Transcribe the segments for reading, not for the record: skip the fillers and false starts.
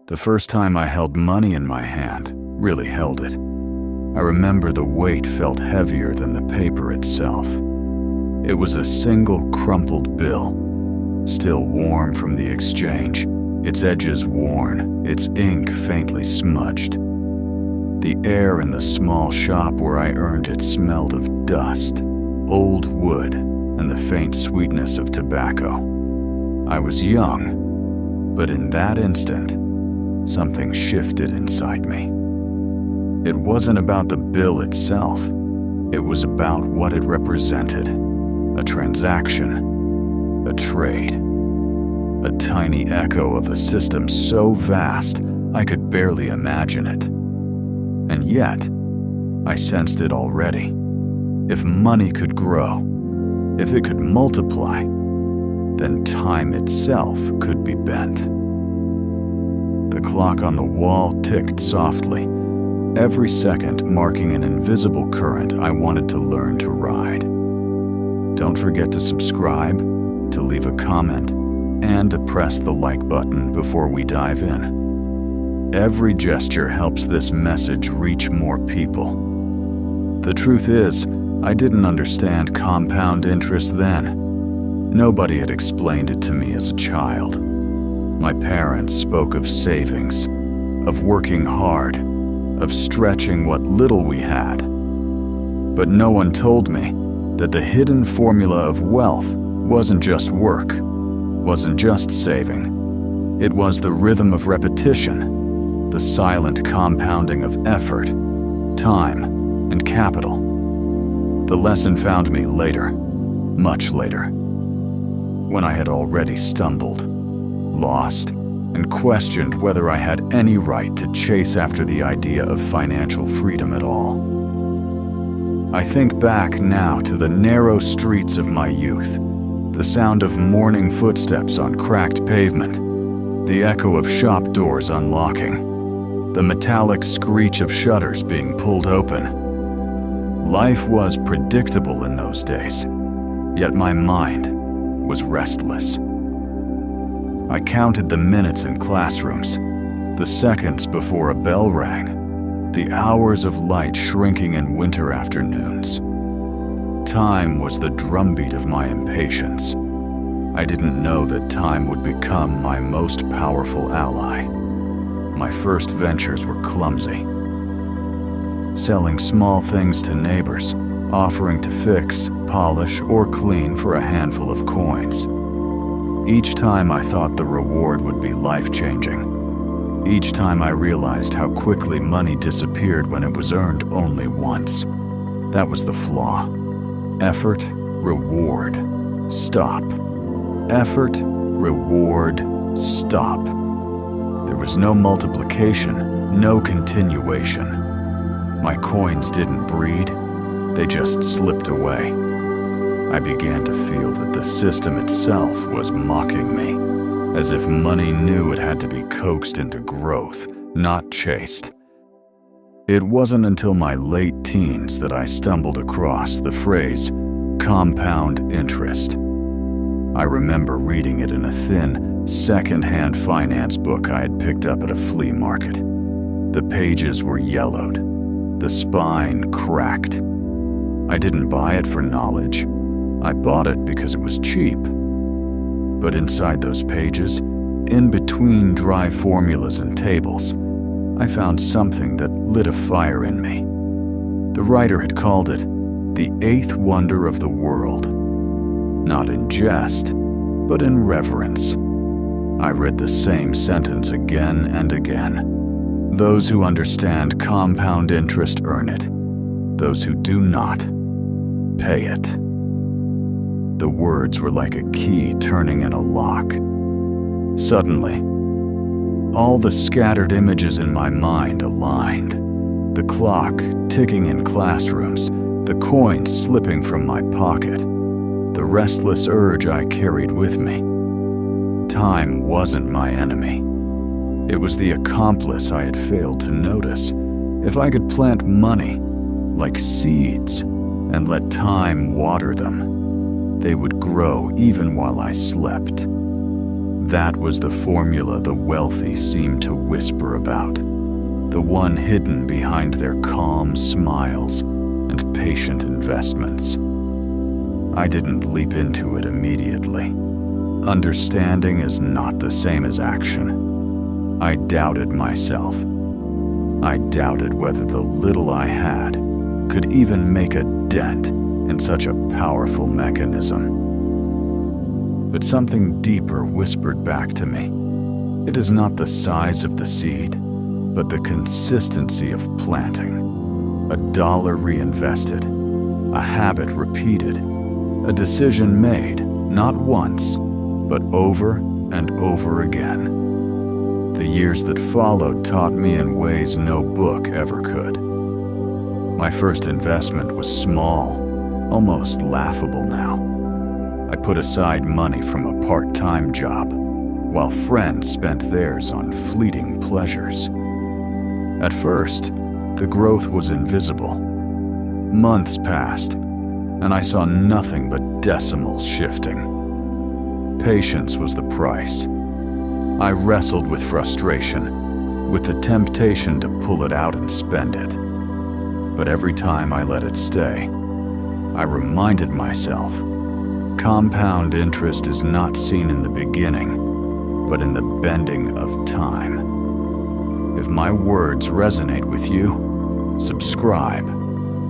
The first time I held money in my hand, really held it, I remember the weight felt heavier than the paper itself. It was a single crumpled bill, still warm from the exchange, its edges worn, its ink faintly smudged. The air in the small shop where I earned it smelled of dust, old wood, and the faint sweetness of tobacco. I was young, but in that instant, something shifted inside me. It wasn't about the bill itself. It was about what it represented. A transaction, a trade, a tiny echo of a system so vast I could barely imagine it. And yet, I sensed it already. If money could grow, if it could multiply, then time itself could be bent. The clock on the wall ticked softly, every second marking an invisible current I wanted to learn to ride. Don't forget to subscribe, to leave a comment, and to press the like button before we dive in. Every gesture helps this message reach more people. The truth is, I didn't understand compound interest then. Nobody had explained it to me as a child. My parents spoke of savings, of working hard, of stretching what little we had. But no one told me that the hidden formula of wealth wasn't just work, wasn't just saving. It was the rhythm of repetition, the silent compounding of effort, time, and capital. The lesson found me later, much later, when I had already stumbled, lost, and questioned whether I had any right to chase after the idea of financial freedom at all. I think back now to the narrow streets of my youth, the sound of morning footsteps on cracked pavement, the echo of shop doors unlocking, the metallic screech of shutters being pulled open. Life was predictable in those days, yet my mind was restless. I counted the minutes in classrooms, the seconds before a bell rang, the hours of light shrinking in winter afternoons. Time was the drumbeat of my impatience. I didn't know that time would become my most powerful ally. My first ventures were clumsy. Selling small things to neighbors, offering to fix, polish, or clean for a handful of coins. Each time I thought the reward would be life-changing. Each time I realized how quickly money disappeared when it was earned only once. That was the flaw. Effort, reward, stop. Effort, reward, stop. There was no multiplication, no continuation. My coins didn't breed, they just slipped away. I began to feel that the system itself was mocking me, as if money knew it had to be coaxed into growth, not chased. It wasn't until my late teens that I stumbled across the phrase, compound interest. I remember reading it in a thin, second-hand finance book I had picked up at a flea market. The pages were yellowed, the spine cracked. I didn't buy it for knowledge. I bought it because it was cheap. But inside those pages, in between dry formulas and tables, I found something that lit a fire in me. The writer had called it the eighth wonder of the world. Not in jest, but in reverence. I read the same sentence again and again. Those who understand compound interest earn it. Those who do not, pay it. The words were like a key turning in a lock. Suddenly, all the scattered images in my mind aligned. The clock ticking in classrooms, the coins slipping from my pocket, the restless urge I carried with me. Time wasn't my enemy. It was the accomplice I had failed to notice. If I could plant money, like seeds, and let time water them, they would grow even while I slept. That was the formula the wealthy seemed to whisper about, the one hidden behind their calm smiles and patient investments. I didn't leap into it immediately. Understanding is not the same as action. I doubted myself. I doubted whether the little I had could even make a dent in such a powerful mechanism. But something deeper whispered back to me. It is not the size of the seed, but the consistency of planting. $1 reinvested, a habit repeated, a decision made not once, but over and over again. The years that followed taught me in ways no book ever could. My first investment was small, almost laughable now. I put aside money from a part-time job, while friends spent theirs on fleeting pleasures. At first, the growth was invisible. Months passed, and I saw nothing but decimals shifting. Patience was the price. I wrestled with frustration, with the temptation to pull it out and spend it. But every time I let it stay, I reminded myself, compound interest is not seen in the beginning, but in the bending of time. If my words resonate with you, subscribe,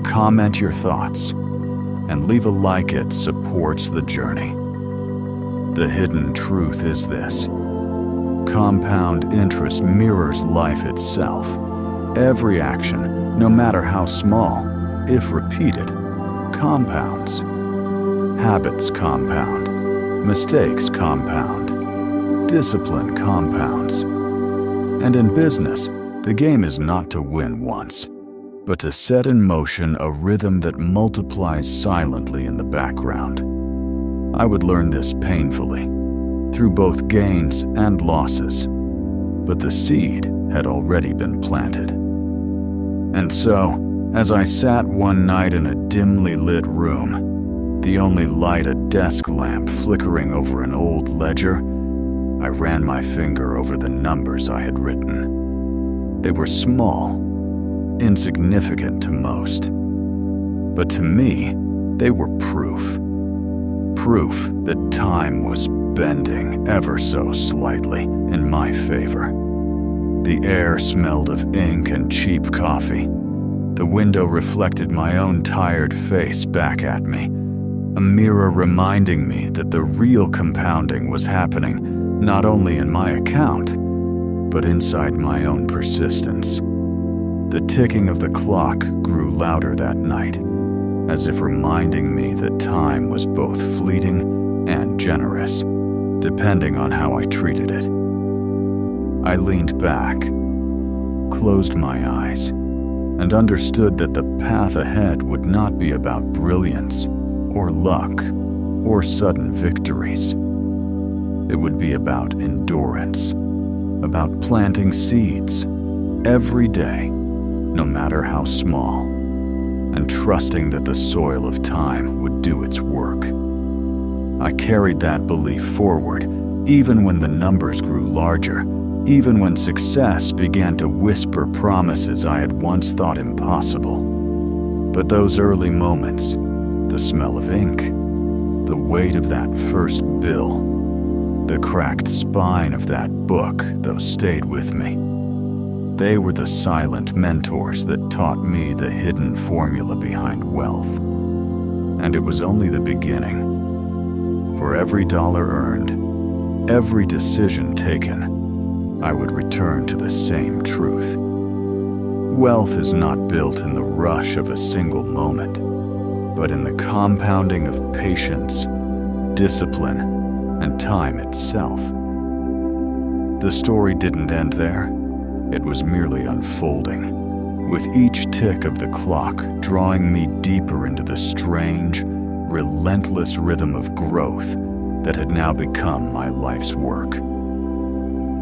comment your thoughts, and leave a like. It supports the journey. The hidden truth is this: compound interest mirrors life itself. Every action, no matter how small, if repeated, compounds. Habits compound, mistakes compound, discipline compounds. And in business, the game is not to win once, but to set in motion a rhythm that multiplies silently in the background. I would learn this painfully, through both gains and losses, but the seed had already been planted. And so, as I sat one night in a dimly lit room, the only light a desk lamp flickering over an old ledger, I ran my finger over the numbers I had written. They were small, insignificant to most. But to me, they were proof. Proof that time was bending ever so slightly in my favor. The air smelled of ink and cheap coffee. The window reflected my own tired face back at me, a mirror reminding me that the real compounding was happening not only in my account, but inside my own persistence. The ticking of the clock grew louder that night, as if reminding me that time was both fleeting and generous, depending on how I treated it. I leaned back, closed my eyes, and understood that the path ahead would not be about brilliance or luck or sudden victories. It would be about endurance, about planting seeds every day, no matter how small, and trusting that the soil of time would do its work. I carried that belief forward, even when the numbers grew larger, even when success began to whisper promises I had once thought impossible. But those early moments, the smell of ink, the weight of that first bill, the cracked spine of that book, those stayed with me. They were the silent mentors that taught me the hidden formula behind wealth. And it was only the beginning. For every dollar earned, every decision taken, I would return to the same truth. Wealth is not built in the rush of a single moment, but in the compounding of patience, discipline, and time itself. The story didn't end there. It was merely unfolding, with each tick of the clock drawing me deeper into the strange, relentless rhythm of growth that had now become my life's work.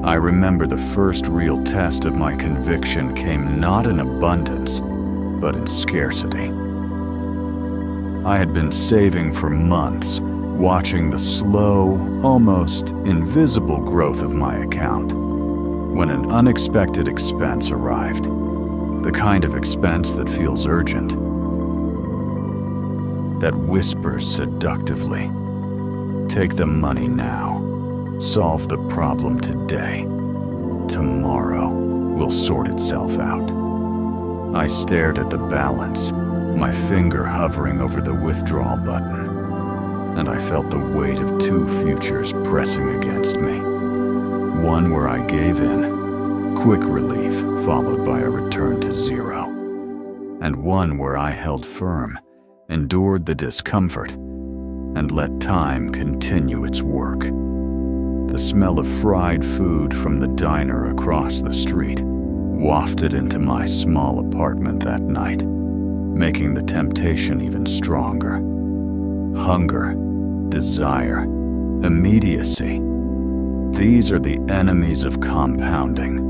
I remember the first real test of my conviction came not in abundance, but in scarcity. I had been saving for months, watching the slow, almost invisible growth of my account, when an unexpected expense arrived. The kind of expense that feels urgent, that whispers seductively, "Take the money now. Solve the problem today. Tomorrow will sort itself out." I stared at the balance, my finger hovering over the withdrawal button, and I felt the weight of two futures pressing against me. One where I gave in, quick relief followed by a return to zero, and one where I held firm, endured the discomfort, and let time continue its work. The smell of fried food from the diner across the street wafted into my small apartment that night, making the temptation even stronger. Hunger, desire, immediacy. These are the enemies of compounding.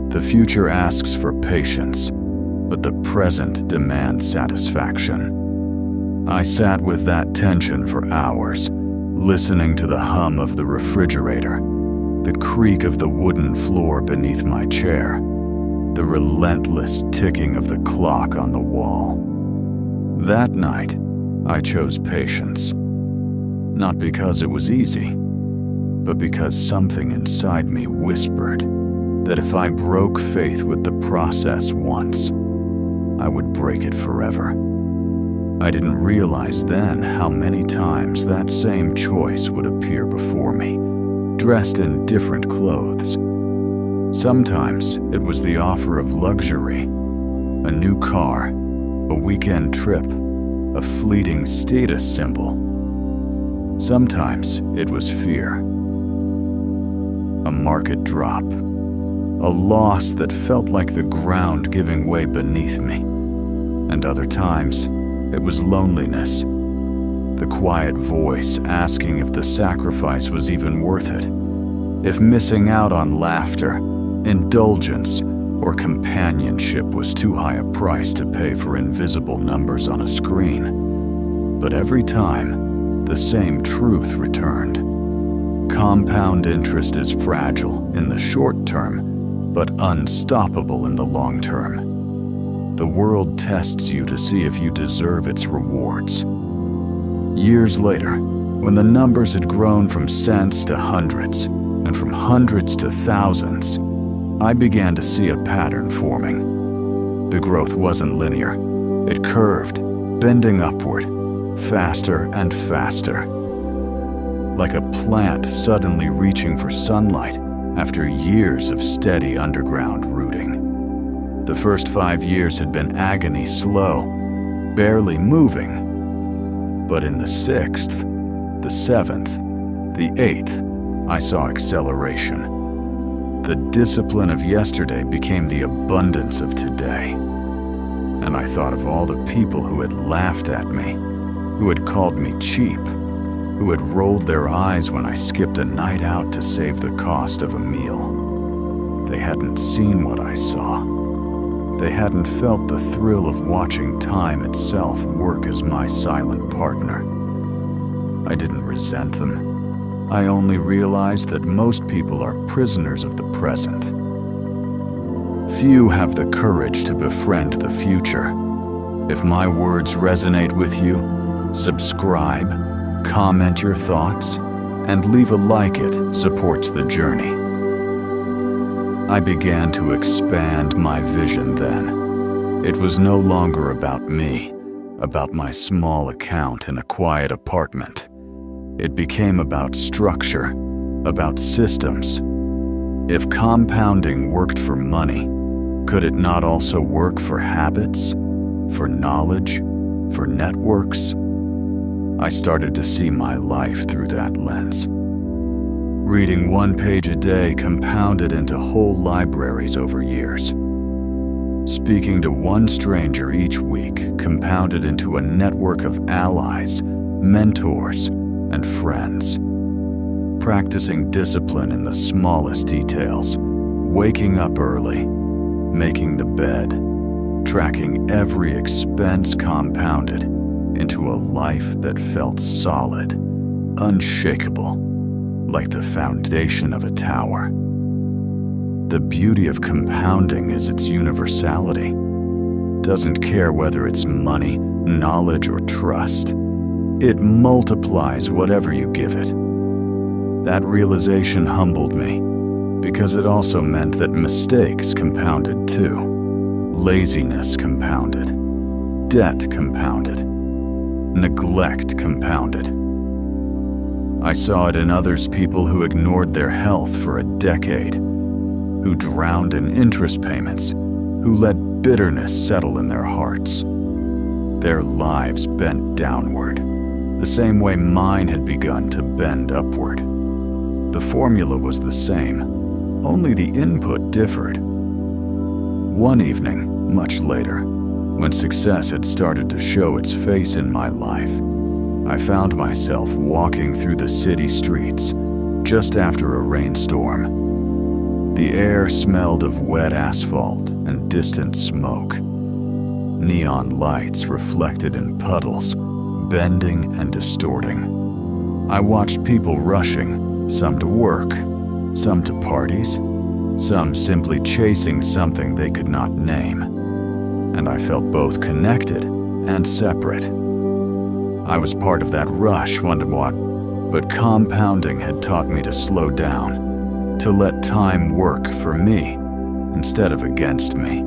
The future asks for patience, but the present demands satisfaction. I sat with that tension for hours, listening to the hum of the refrigerator, the creak of the wooden floor beneath my chair, the relentless ticking of the clock on the wall. That night, I chose patience. Not because it was easy, but because something inside me whispered that if I broke faith with the process once, I would break it forever. I didn't realize then how many times that same choice would appear before me, dressed in different clothes. Sometimes it was the offer of luxury, a new car, a weekend trip, a fleeting status symbol. Sometimes it was fear, a market drop, a loss that felt like the ground giving way beneath me. And other times, it was loneliness, the quiet voice asking if the sacrifice was even worth it, if missing out on laughter, indulgence, or companionship was too high a price to pay for invisible numbers on a screen. But every time, the same truth returned. Compound interest is fragile in the short term, but unstoppable in the long term. The world tests you to see if you deserve its rewards. Years later, when the numbers had grown from cents to hundreds, and from hundreds to thousands, I began to see a pattern forming. The growth wasn't linear. It curved, bending upward, faster and faster. Like a plant suddenly reaching for sunlight after years of steady underground rooting. The first 5 years had been agony slow, barely moving. But in the 6th, the 7th, the 8th, I saw acceleration. The discipline of yesterday became the abundance of today. And I thought of all the people who had laughed at me, who had called me cheap, who had rolled their eyes when I skipped a night out to save the cost of a meal. They hadn't seen what I saw. They hadn't felt the thrill of watching time itself work as my silent partner. I didn't resent them. I only realized that most people are prisoners of the present. Few have the courage to befriend the future. If my words resonate with you, subscribe, comment your thoughts, and leave a like. It supports the journey. I began to expand my vision then. It was no longer about me, about my small account in a quiet apartment. It became about structure, about systems. If compounding worked for money, could it not also work for habits, for knowledge, for networks? I started to see my life through that lens. Reading 1 page a day compounded into whole libraries over years. Speaking to one stranger each week compounded into a network of allies, mentors, and friends. Practicing discipline in the smallest details, waking up early, making the bed, tracking every expense compounded into a life that felt solid, unshakable, like the foundation of a tower. The beauty of compounding is its universality. Doesn't care whether it's money, knowledge, or trust. It multiplies whatever you give it. That realization humbled me, because it also meant that mistakes compounded too. Laziness compounded. Debt compounded. Neglect compounded. I saw it in others, people who ignored their health for a decade, who drowned in interest payments, who let bitterness settle in their hearts. Their lives bent downward, the same way mine had begun to bend upward. The formula was the same, only the input differed. One evening, much later, when success had started to show its face in my life, I found myself walking through the city streets just after a rainstorm. The air smelled of wet asphalt and distant smoke. Neon lights reflected in puddles, bending and distorting. I watched people rushing, some to work, some to parties, some simply chasing something they could not name. And I felt both connected and separate. I was part of that rush, but compounding had taught me to slow down, to let time work for me instead of against me.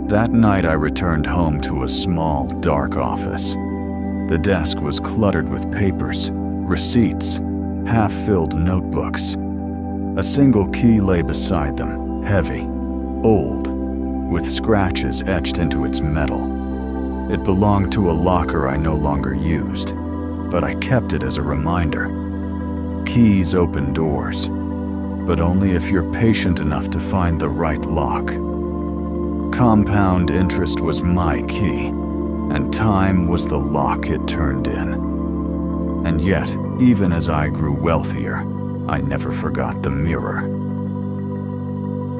That night I returned home to a small, dark office. The desk was cluttered with papers, receipts, half-filled notebooks. A single key lay beside them, heavy, old, with scratches etched into its metal. It belonged to a locker I no longer used, but I kept it as a reminder. Keys open doors, but only if you're patient enough to find the right lock. Compound interest was my key, and time was the lock it turned in. And yet, even as I grew wealthier, I never forgot the mirror.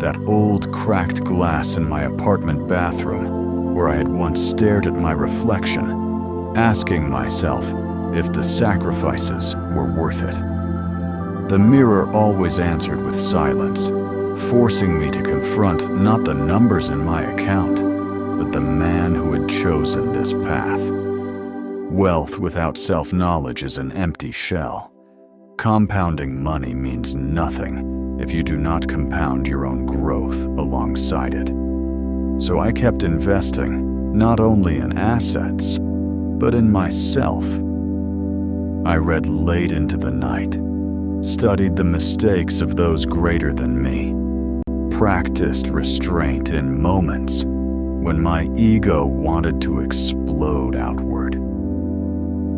That old cracked glass in my apartment bathroom, where I had once stared at my reflection, asking myself if the sacrifices were worth it. The mirror always answered with silence, forcing me to confront not the numbers in my account, but the man who had chosen this path. Wealth without self-knowledge is an empty shell. Compounding money means nothing if you do not compound your own growth alongside it. So I kept investing, not only in assets, but in myself. I read late into the night, studied the mistakes of those greater than me, practiced restraint in moments when my ego wanted to explode outward.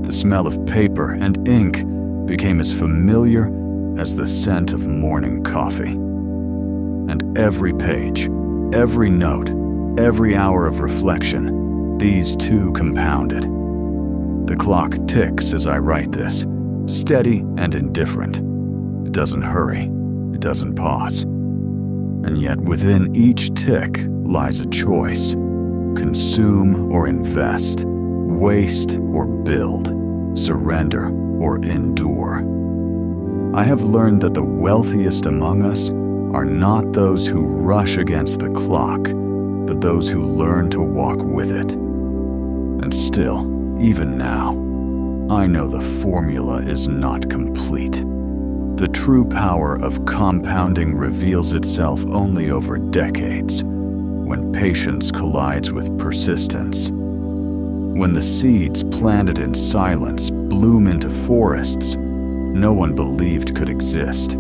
The smell of paper and ink became as familiar as the scent of morning coffee. And every page, every note, every hour of reflection, these two compounded. The clock ticks as I write this, steady and indifferent. It doesn't hurry, it doesn't pause. And yet within each tick lies a choice: consume or invest, waste or build, surrender or endure. I have learned that the wealthiest among us are not those who rush against the clock, but those who learn to walk with it. And still, even now, I know the formula is not complete. The true power of compounding reveals itself only over decades, when patience collides with persistence. When the seeds planted in silence bloom into forests no one believed could exist.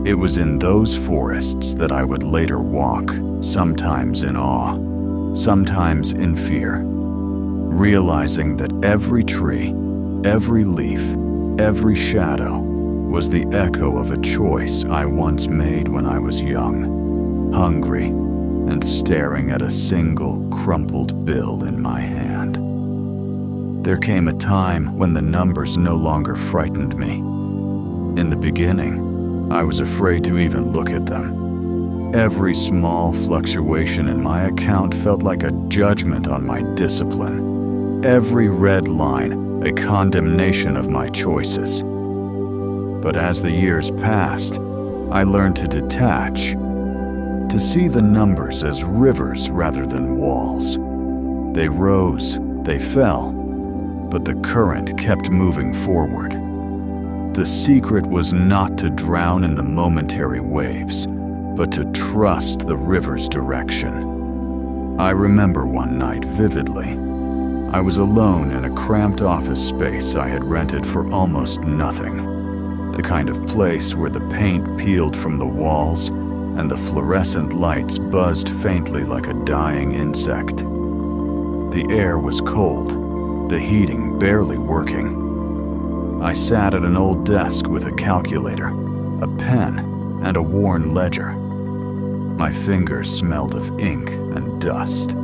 It was in those forests that I would later walk, sometimes in awe, sometimes in fear, realizing that every tree, every leaf, every shadow was the echo of a choice I once made when I was young, hungry, and staring at a single crumpled bill in my hand. There came a time when the numbers no longer frightened me. In the beginning, I was afraid to even look at them. Every small fluctuation in my account felt like a judgment on my discipline. every red line a condemnation of my choices. But as the years passed, I learned to detach, to see the numbers as rivers rather than walls. They rose, they fell, but the current kept moving forward. The secret was not to drown in the momentary waves, but to trust the river's direction. I remember one night vividly. I was alone in a cramped office space I had rented for almost nothing. The kind of place where the paint peeled from the walls and the fluorescent lights buzzed faintly like a dying insect. The air was cold, the heating barely working. I sat at an old desk with a calculator, a pen, and a worn ledger. My fingers smelled of ink and dust.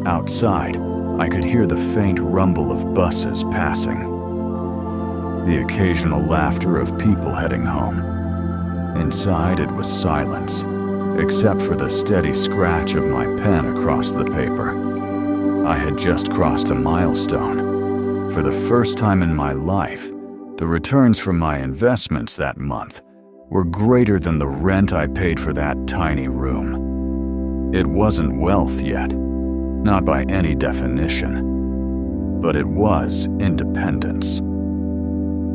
Outside, I could hear the faint rumble of buses passing, the occasional laughter of people heading home. Inside, it was silence, except for the steady scratch of my pen across the paper. I had just crossed a milestone. For the first time in my life, the returns from my investments that month were greater than the rent I paid for that tiny room. It wasn't wealth yet, not by any definition, but it was independence.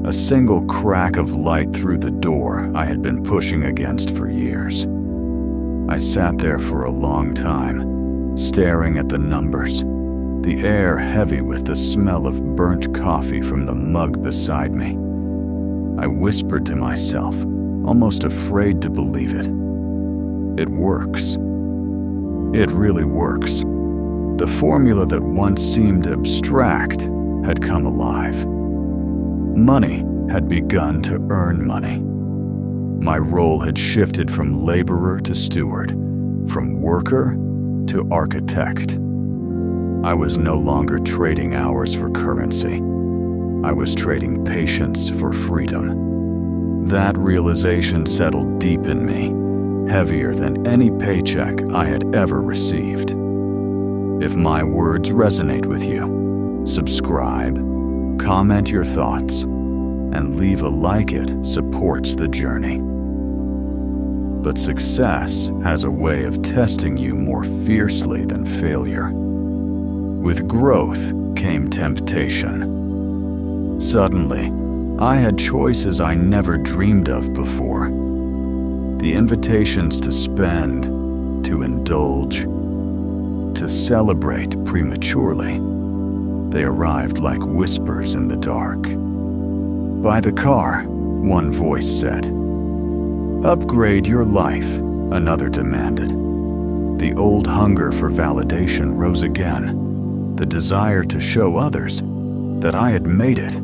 A single crack of light through the door I had been pushing against for years. I sat there for a long time, staring at the numbers, the air heavy with the smell of burnt coffee from the mug beside me. I whispered to myself, almost afraid to believe it. It works. It really works. The formula that once seemed abstract had come alive. Money had begun to earn money. My role had shifted from laborer to steward, from worker to architect. I was no longer trading hours for currency. I was trading patience for freedom. That realization settled deep in me, heavier than any paycheck I had ever received. If my words resonate with you, subscribe, comment your thoughts, and leave a like. It supports the journey. But success has a way of testing you more fiercely than failure. With growth came temptation. Suddenly, I had choices I never dreamed of before. The invitations to spend, to indulge, to celebrate prematurely. They arrived like whispers in the dark. Buy the car, one voice said. Upgrade your life, another demanded. The old hunger for validation rose again, the desire to show others that I had made it.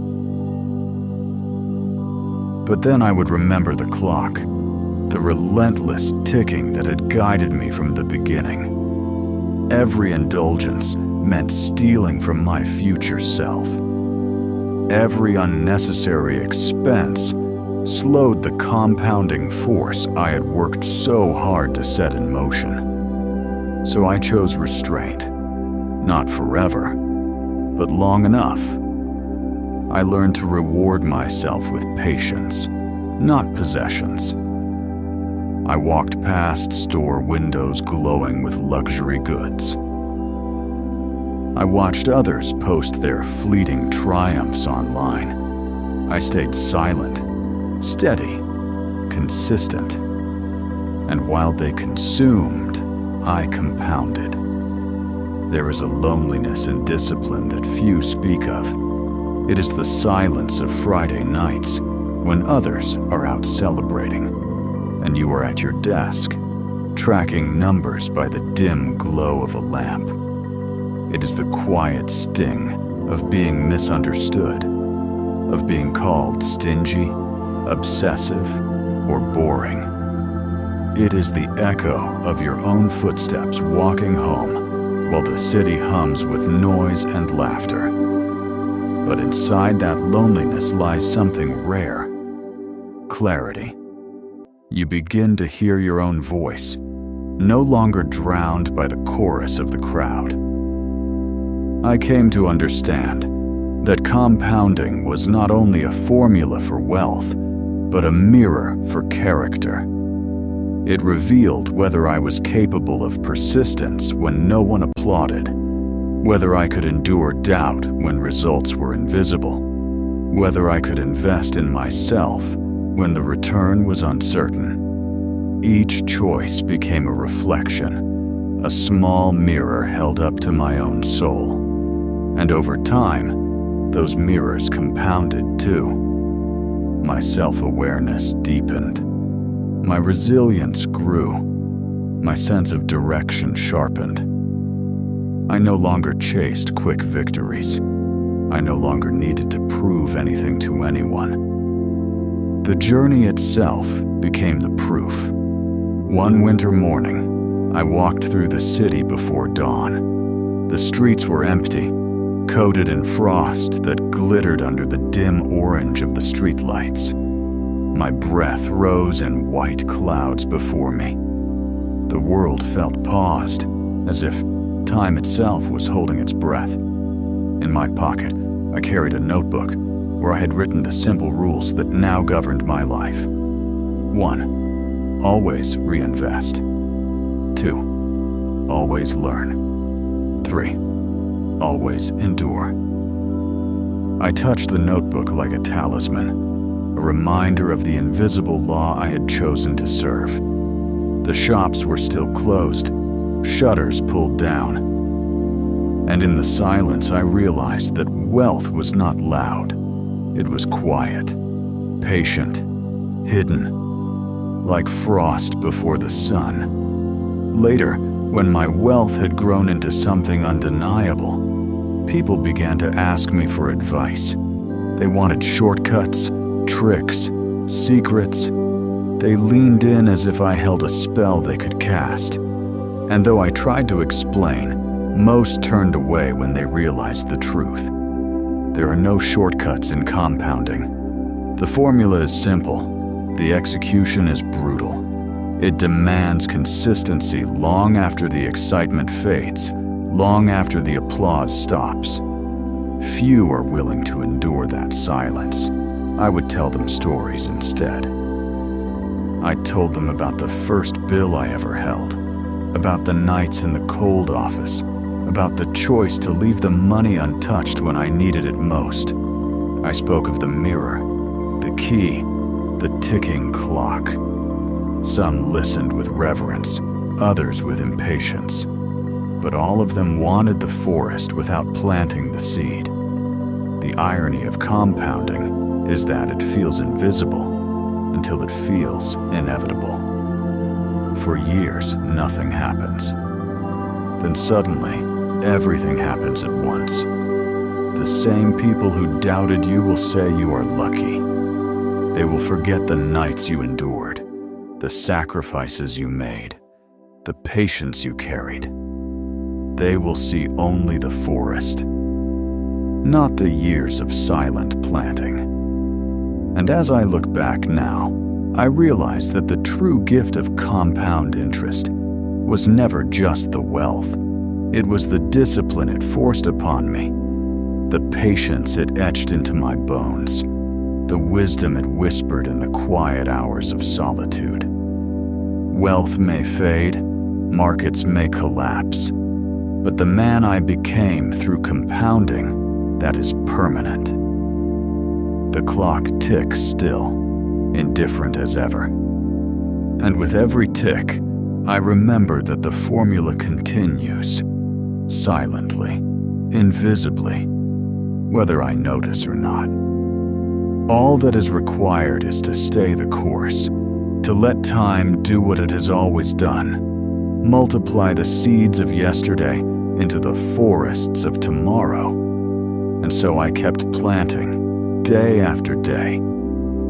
But then I would remember the clock, the relentless ticking that had guided me from the beginning. Every indulgence meant stealing from my future self. Every unnecessary expense slowed the compounding force I had worked so hard to set in motion. So I chose restraint, not forever, but long enough. I learned to reward myself with patience, not possessions. I walked past store windows glowing with luxury goods. I watched others post their fleeting triumphs online. I stayed silent, steady, consistent. And while they consumed, I compounded. There is a loneliness in discipline that few speak of. It is the silence of Friday nights when others are out celebrating, and you are at your desk, tracking numbers by the dim glow of a lamp. It is the quiet sting of being misunderstood, of being called stingy, obsessive, or boring. It is the echo of your own footsteps walking home while the city hums with noise and laughter. But inside that loneliness lies something rare: clarity. You begin to hear your own voice, no longer drowned by the chorus of the crowd. I came to understand that compounding was not only a formula for wealth, but a mirror for character. It revealed whether I was capable of persistence when no one applauded, whether I could endure doubt when results were invisible, whether I could invest in myself when the return was uncertain. Each choice became a reflection, a small mirror held up to my own soul. And over time, those mirrors compounded too. My self-awareness deepened. My resilience grew. My sense of direction sharpened. I no longer chased quick victories. I no longer needed to prove anything to anyone. The journey itself became the proof. One winter morning, I walked through the city before dawn. The streets were empty, coated in frost that glittered under the dim orange of the streetlights. My breath rose in white clouds before me. The world felt paused, as if time itself was holding its breath. In my pocket, I carried a notebook where I had written the simple rules that now governed my life. 1. Always reinvest. 2. Always learn. 3. Always endure. I touched the notebook like a talisman, a reminder of the invisible law I had chosen to serve. The shops were still closed, shutters pulled down. And in the silence, I realized that wealth was not loud. It was quiet, patient, hidden, like frost before the sun. Later, when my wealth had grown into something undeniable, people began to ask me for advice. They wanted shortcuts, tricks, secrets. They leaned in as if I held a spell they could cast. And though I tried to explain, most turned away when they realized the truth. There are no shortcuts in compounding. The formula is simple. The execution is brutal. It demands consistency long after the excitement fades, long after the applause stops. Few are willing to endure that silence. I would tell them stories instead. I told them about the first bill I ever held, about the nights in the cold office, about the choice to leave the money untouched when I needed it most. I spoke of the mirror, the key, the ticking clock. Some listened with reverence, others with impatience. But all of them wanted the forest without planting the seed. The irony of compounding is that it feels invisible until it feels inevitable. For years, nothing happens. Then suddenly, everything happens at once. The same people who doubted you will say you are lucky. They will forget the nights you endured, the sacrifices you made, the patience you carried. They will see only the forest, not the years of silent planting. And as I look back now, I realize that the true gift of compound interest was never just the wealth. It was the discipline it forced upon me, the patience it etched into my bones, the wisdom it whispered in the quiet hours of solitude. Wealth may fade, markets may collapse, but the man I became through compounding, that is permanent. The clock ticks still, indifferent as ever. And with every tick, I remember that the formula continues, silently, invisibly, whether I notice or not. All that is required is to stay the course, to let time do what it has always done, multiply the seeds of yesterday into the forests of tomorrow. And so I kept planting, day after day,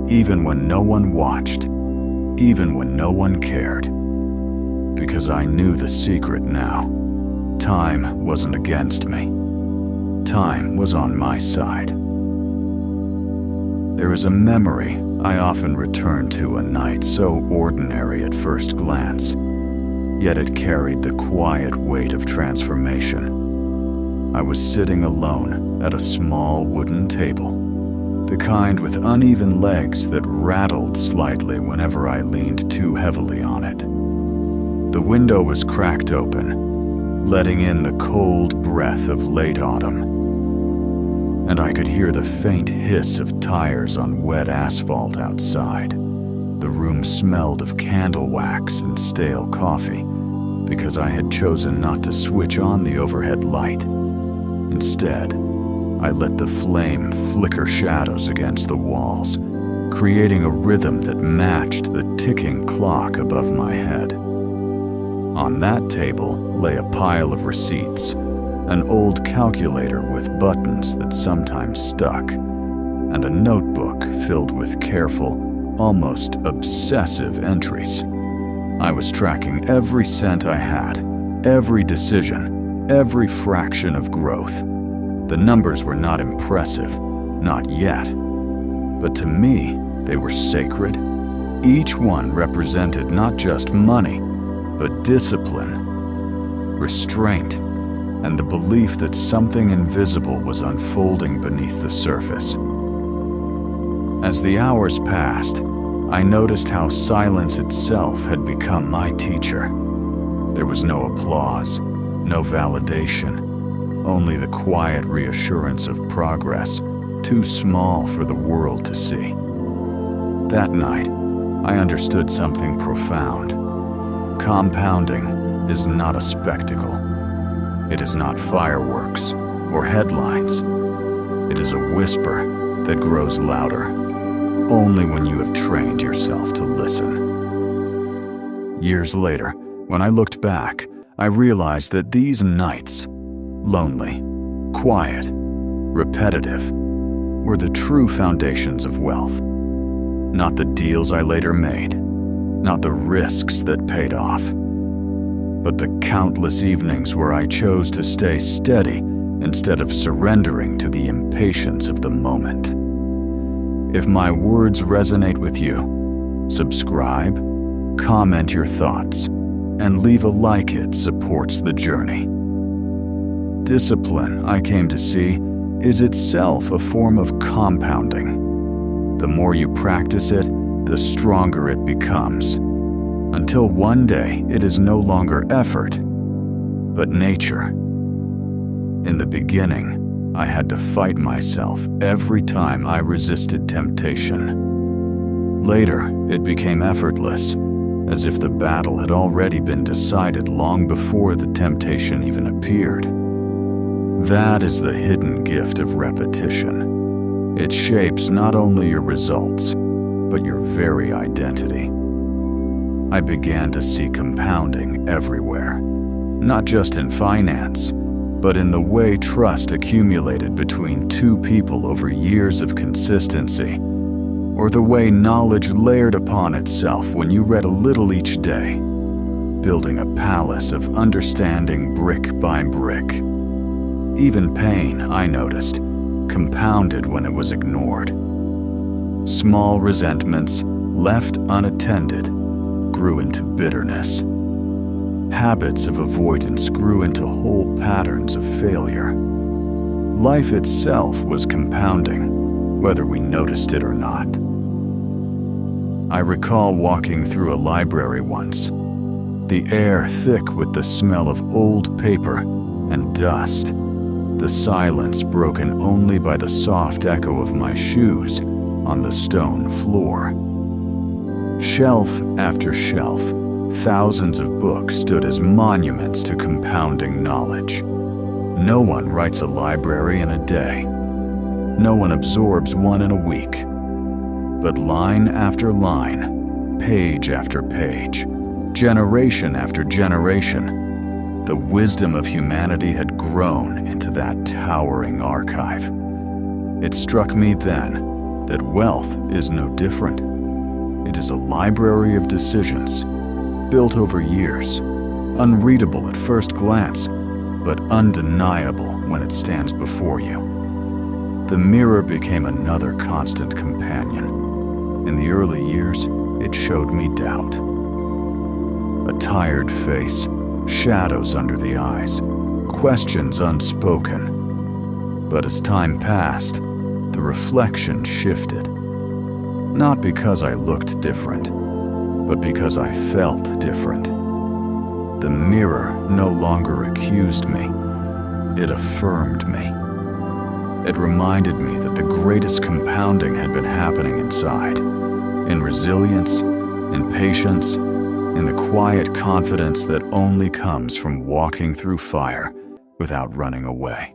even when no one watched, even when no one cared. Because I knew the secret now. Time wasn't against me. Time was on my side. There is a memory I often return to, a night so ordinary at first glance, yet it carried the quiet weight of transformation. I was sitting alone at a small wooden table, the kind with uneven legs that rattled slightly whenever I leaned too heavily on it. The window was cracked open, letting in the cold breath of late autumn, and I could hear the faint hiss of tires on wet asphalt outside. The room smelled of candle wax and stale coffee because I had chosen not to switch on the overhead light. Instead, I let the flame flicker shadows against the walls, creating a rhythm that matched the ticking clock above my head. On that table lay a pile of receipts, an old calculator with buttons that sometimes stuck, and a notebook filled with careful, almost obsessive entries. I was tracking every cent I had, every decision, every fraction of growth. The numbers were not impressive, not yet. But to me, they were sacred. Each one represented not just money, but discipline, restraint, and the belief that something invisible was unfolding beneath the surface. As the hours passed, I noticed how silence itself had become my teacher. There was no applause, no validation, only the quiet reassurance of progress, too small for the world to see. That night, I understood something profound. Compounding is not a spectacle. It is not fireworks or headlines. It is a whisper that grows louder only when you have trained yourself to listen. Years later, when I looked back, I realized that these nights, lonely, quiet, repetitive, were the true foundations of wealth. Not the deals I later made, not the risks that paid off, but the countless evenings where I chose to stay steady instead of surrendering to the impatience of the moment. If my words resonate with you, subscribe, comment your thoughts, and leave a like. It supports the journey. Discipline, I came to see, is itself a form of compounding. The more you practice it, the stronger it becomes, until one day it is no longer effort, but nature. In the beginning, I had to fight myself every time I resisted temptation. Later, it became effortless, as if the battle had already been decided long before the temptation even appeared. That is the hidden gift of repetition. It shapes not only your results, but your very identity. I began to see compounding everywhere, not just in finance, but in the way trust accumulated between two people over years of consistency, or the way knowledge layered upon itself when you read a little each day, building a palace of understanding brick by brick. Even pain, I noticed, compounded when it was ignored. Small resentments, left unattended, grew into bitterness. Habits of avoidance grew into whole patterns of failure. Life itself was compounding, whether we noticed it or not. I recall walking through a library once, the air thick with the smell of old paper and dust, the silence broken only by the soft echo of my shoes on the stone floor. Shelf after shelf, thousands of books stood as monuments to compounding knowledge. No one writes a library in a day. No one absorbs one in a week. But line after line, page after page, generation after generation, the wisdom of humanity had grown into that towering archive. It struck me then that wealth is no different. It is a library of decisions, built over years, unreadable at first glance, but undeniable when it stands before you. The mirror became another constant companion. In the early years, it showed me doubt. A tired face, shadows under the eyes, questions unspoken. But as time passed, the reflection shifted. Not because I looked different, but because I felt different. The mirror no longer accused me, it affirmed me. It reminded me that the greatest compounding had been happening inside, in resilience, in patience, in the quiet confidence that only comes from walking through fire without running away.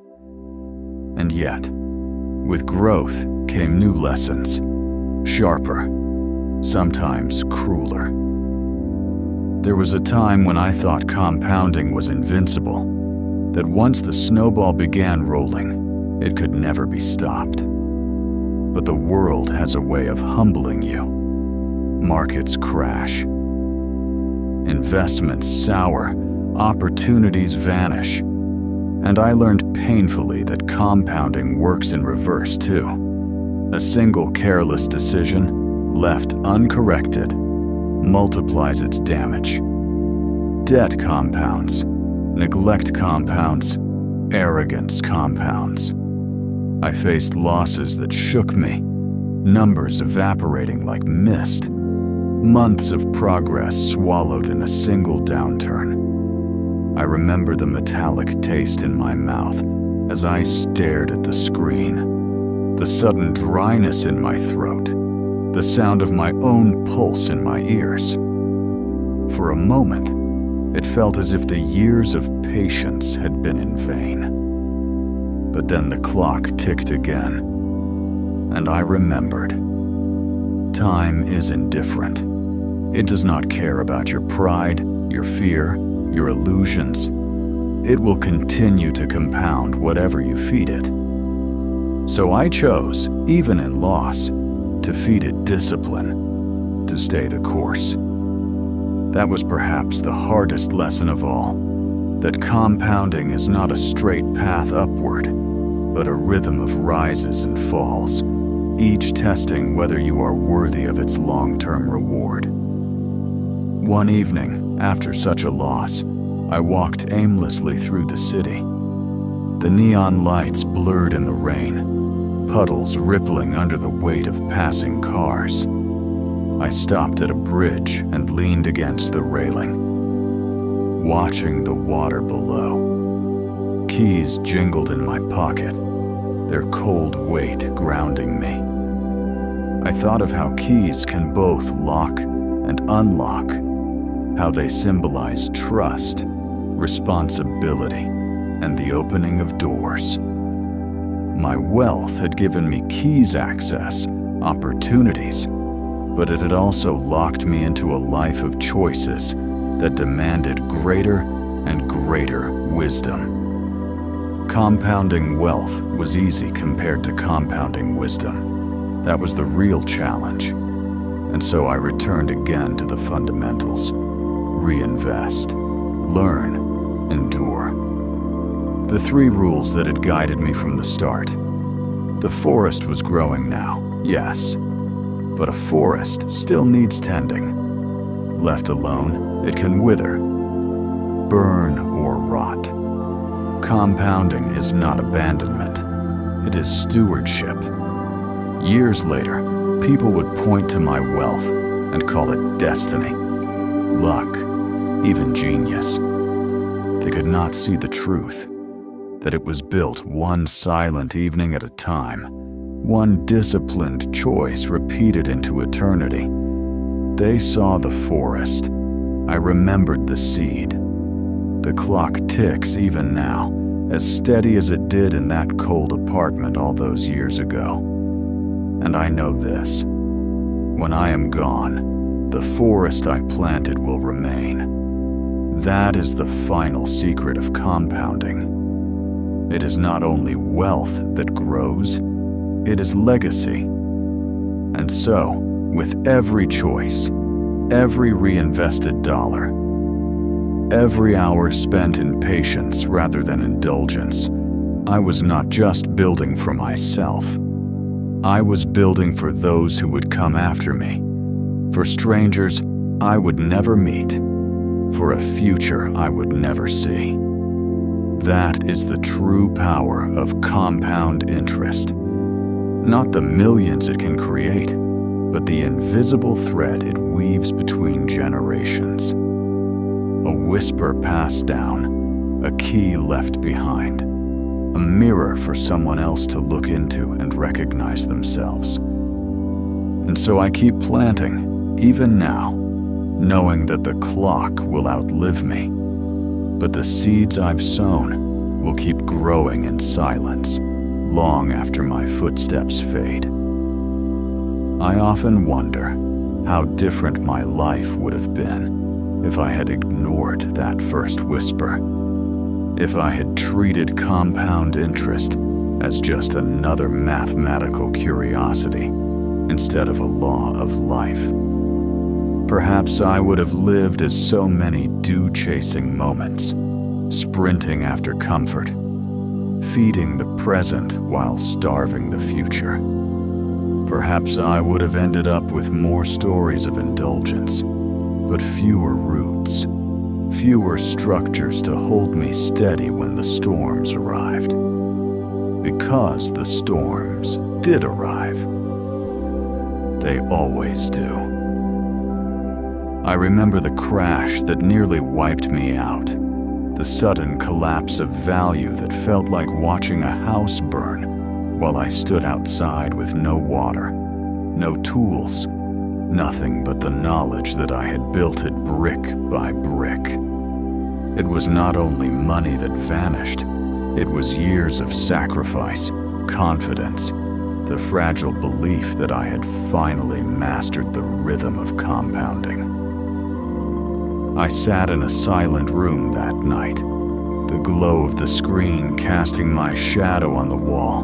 And yet, with growth came new lessons, sharper, sometimes crueler. There was a time when I thought compounding was invincible, that once the snowball began rolling, it could never be stopped. But the world has a way of humbling you. Markets crash. Investments sour, opportunities vanish. And I learned painfully that compounding works in reverse too. A single careless decision, left uncorrected, multiplies its damage. Debt compounds, neglect compounds, arrogance compounds. I faced losses that shook me, numbers evaporating like mist, months of progress swallowed in a single downturn. I remember the metallic taste in my mouth as I stared at the screen, the sudden dryness in my throat, the sound of my own pulse in my ears. For a moment, it felt as if the years of patience had been in vain. But then the clock ticked again, and I remembered. Time is indifferent. It does not care about your pride, your fear, your illusions. It will continue to compound whatever you feed it. So I chose, even in loss, to feed it discipline, to stay the course. That was perhaps the hardest lesson of all, that compounding is not a straight path upward, but a rhythm of rises and falls, each testing whether you are worthy of its long-term reward. One evening, after such a loss, I walked aimlessly through the city. The neon lights blurred in the rain, puddles rippling under the weight of passing cars. I stopped at a bridge and leaned against the railing, watching the water below. Keys jingled in my pocket, their cold weight grounding me. I thought of how keys can both lock and unlock, how they symbolize trust, responsibility, and the opening of doors. My wealth had given me keys access, opportunities, but it had also locked me into a life of choices that demanded greater and greater wisdom. Compounding wealth was easy compared to compounding wisdom. That was the real challenge. And so I returned again to the fundamentals. Reinvest, learn, endure. The three rules that had guided me from the start. The forest was growing now, yes, but a forest still needs tending. Left alone, it can wither, burn, or rot. Compounding is not abandonment, it is stewardship. Years later, people would point to my wealth and call it destiny, luck, even genius. They could not see the truth, that it was built one silent evening at a time, one disciplined choice repeated into eternity. They saw the forest. I remembered the seed. The clock ticks even now, as steady as it did in that cold apartment all those years ago. And I know this. When I am gone, the forest I planted will remain. That is the final secret of compounding. It is not only wealth that grows, it is legacy. And so, with every choice, every reinvested dollar, every hour spent in patience rather than indulgence, I was not just building for myself. I was building for those who would come after me, for strangers I would never meet, for a future I would never see. That is the true power of compound interest. Not the millions it can create, but the invisible thread it weaves between generations. A whisper passed down, a key left behind, a mirror for someone else to look into and recognize themselves. And so I keep planting, even now, knowing that the clock will outlive me, but the seeds I've sown will keep growing in silence long after my footsteps fade. I often wonder how different my life would have been if I had ignored that first whisper, if I had treated compound interest as just another mathematical curiosity instead of a law of life. Perhaps I would have lived as so many dew-chasing moments, sprinting after comfort, feeding the present while starving the future. Perhaps I would have ended up with more stories of indulgence, but fewer roots, fewer structures to hold me steady when the storms arrived. Because the storms did arrive. They always do. I remember the crash that nearly wiped me out, the sudden collapse of value that felt like watching a house burn while I stood outside with no water, no tools, nothing but the knowledge that I had built it brick by brick. It was not only money that vanished, it was years of sacrifice, confidence, the fragile belief that I had finally mastered the rhythm of compounding. I sat in a silent room that night, the glow of the screen casting my shadow on the wall,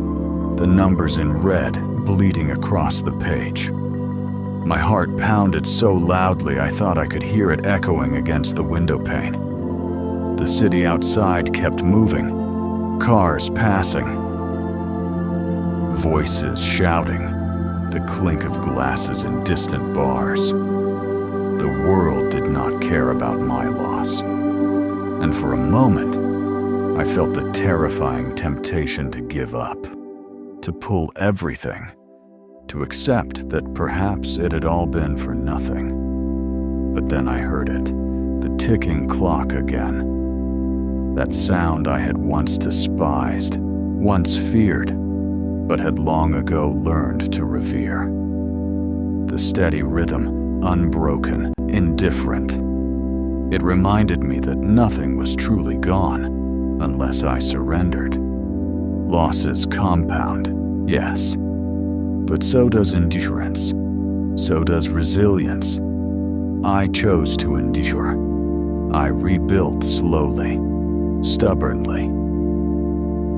the numbers in red bleeding across the page. My heart pounded so loudly I thought I could hear it echoing against the window pane. The city outside kept moving, cars passing, voices shouting, the clink of glasses in distant bars. The world did not care about my loss. And for a moment, I felt the terrifying temptation to give up, to pull everything, to accept that perhaps it had all been for nothing. But then I heard it, the ticking clock again. That sound I had once despised, once feared, but had long ago learned to revere. The steady rhythm, unbroken, indifferent. It reminded me that nothing was truly gone unless I surrendered. Losses compound, yes, but so does endurance, so does resilience. I chose to endure. I rebuilt slowly, stubbornly.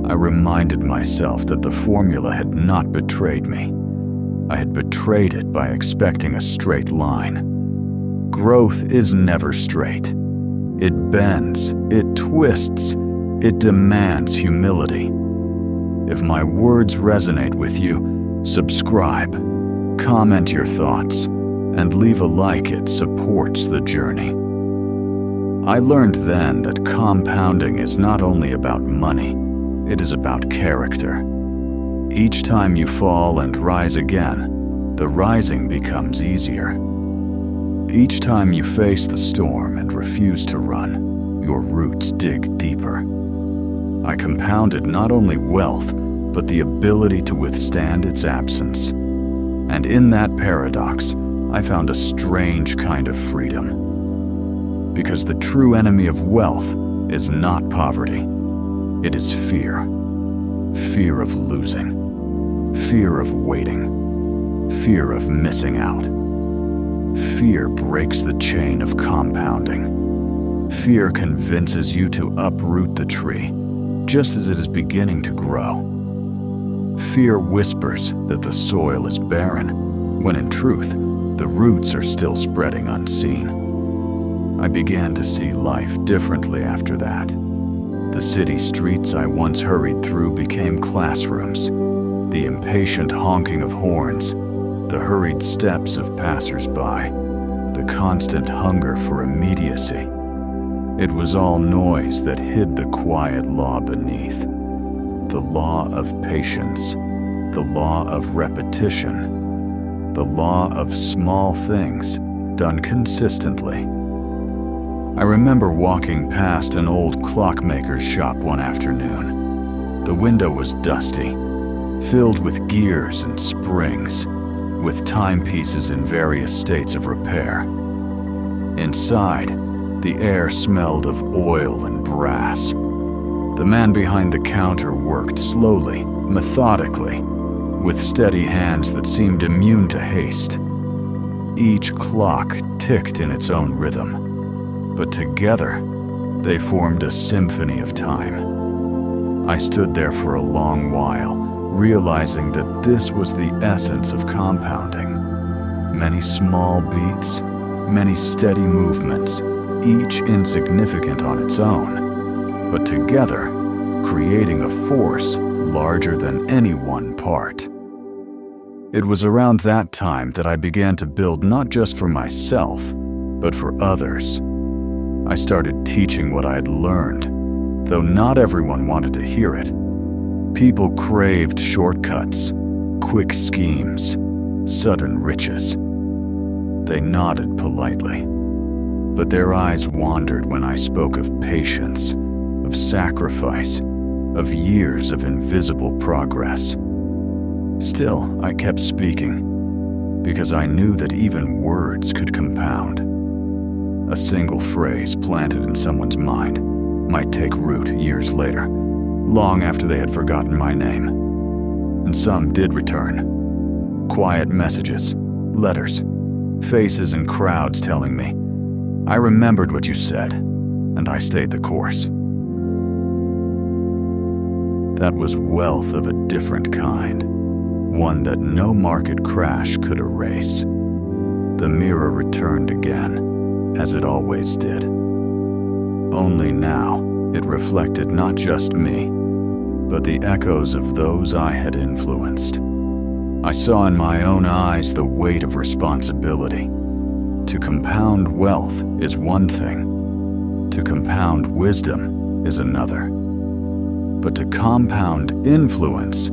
I reminded myself that the formula had not betrayed me. I had betrayed it by expecting a straight line. Growth is never straight. It bends, it twists, it demands humility. If my words resonate with you, subscribe, comment your thoughts, and leave a like. It supports the journey. I learned then that compounding is not only about money, it is about character. Each time you fall and rise again, the rising becomes easier. Each time you face the storm and refuse to run, your roots dig deeper. I compounded not only wealth, but the ability to withstand its absence. And in that paradox, I found a strange kind of freedom. Because the true enemy of wealth is not poverty, it is fear. Fear of losing. Fear of waiting, fear of missing out. Fear breaks the chain of compounding. Fear convinces you to uproot the tree, just as it is beginning to grow. Fear whispers that the soil is barren, when in truth, the roots are still spreading unseen. I began to see life differently after that. The city streets I once hurried through became classrooms. The impatient honking of horns, the hurried steps of passers-by, the constant hunger for immediacy. It was all noise that hid the quiet law beneath. The law of patience, the law of repetition, the law of small things done consistently. I remember walking past an old clockmaker's shop one afternoon. The window was dusty, filled with gears and springs, with timepieces in various states of repair. Inside, the air smelled of oil and brass. The man behind the counter worked slowly, methodically, with steady hands that seemed immune to haste. Each clock ticked in its own rhythm, but together they formed a symphony of time. I stood there for a long while, realizing that this was the essence of compounding. Many small beats, many steady movements, each insignificant on its own, but together creating a force larger than any one part. It was around that time that I began to build not just for myself, but for others. I started teaching what I had learned, though not everyone wanted to hear it. People craved shortcuts, quick schemes, sudden riches. They nodded politely, but their eyes wandered when I spoke of patience, of sacrifice, of years of invisible progress. Still, I kept speaking, because I knew that even words could compound. A single phrase planted in someone's mind might take root years later, long after they had forgotten my name. And some did return. Quiet messages, letters, faces and crowds telling me, "I remembered what you said, and I stayed the course." That was wealth of a different kind, one that no market crash could erase. The mirror returned again, as it always did. Only now, it reflected not just me, but the echoes of those I had influenced. I saw in my own eyes the weight of responsibility. To compound wealth is one thing. To compound wisdom is another. But to compound influence,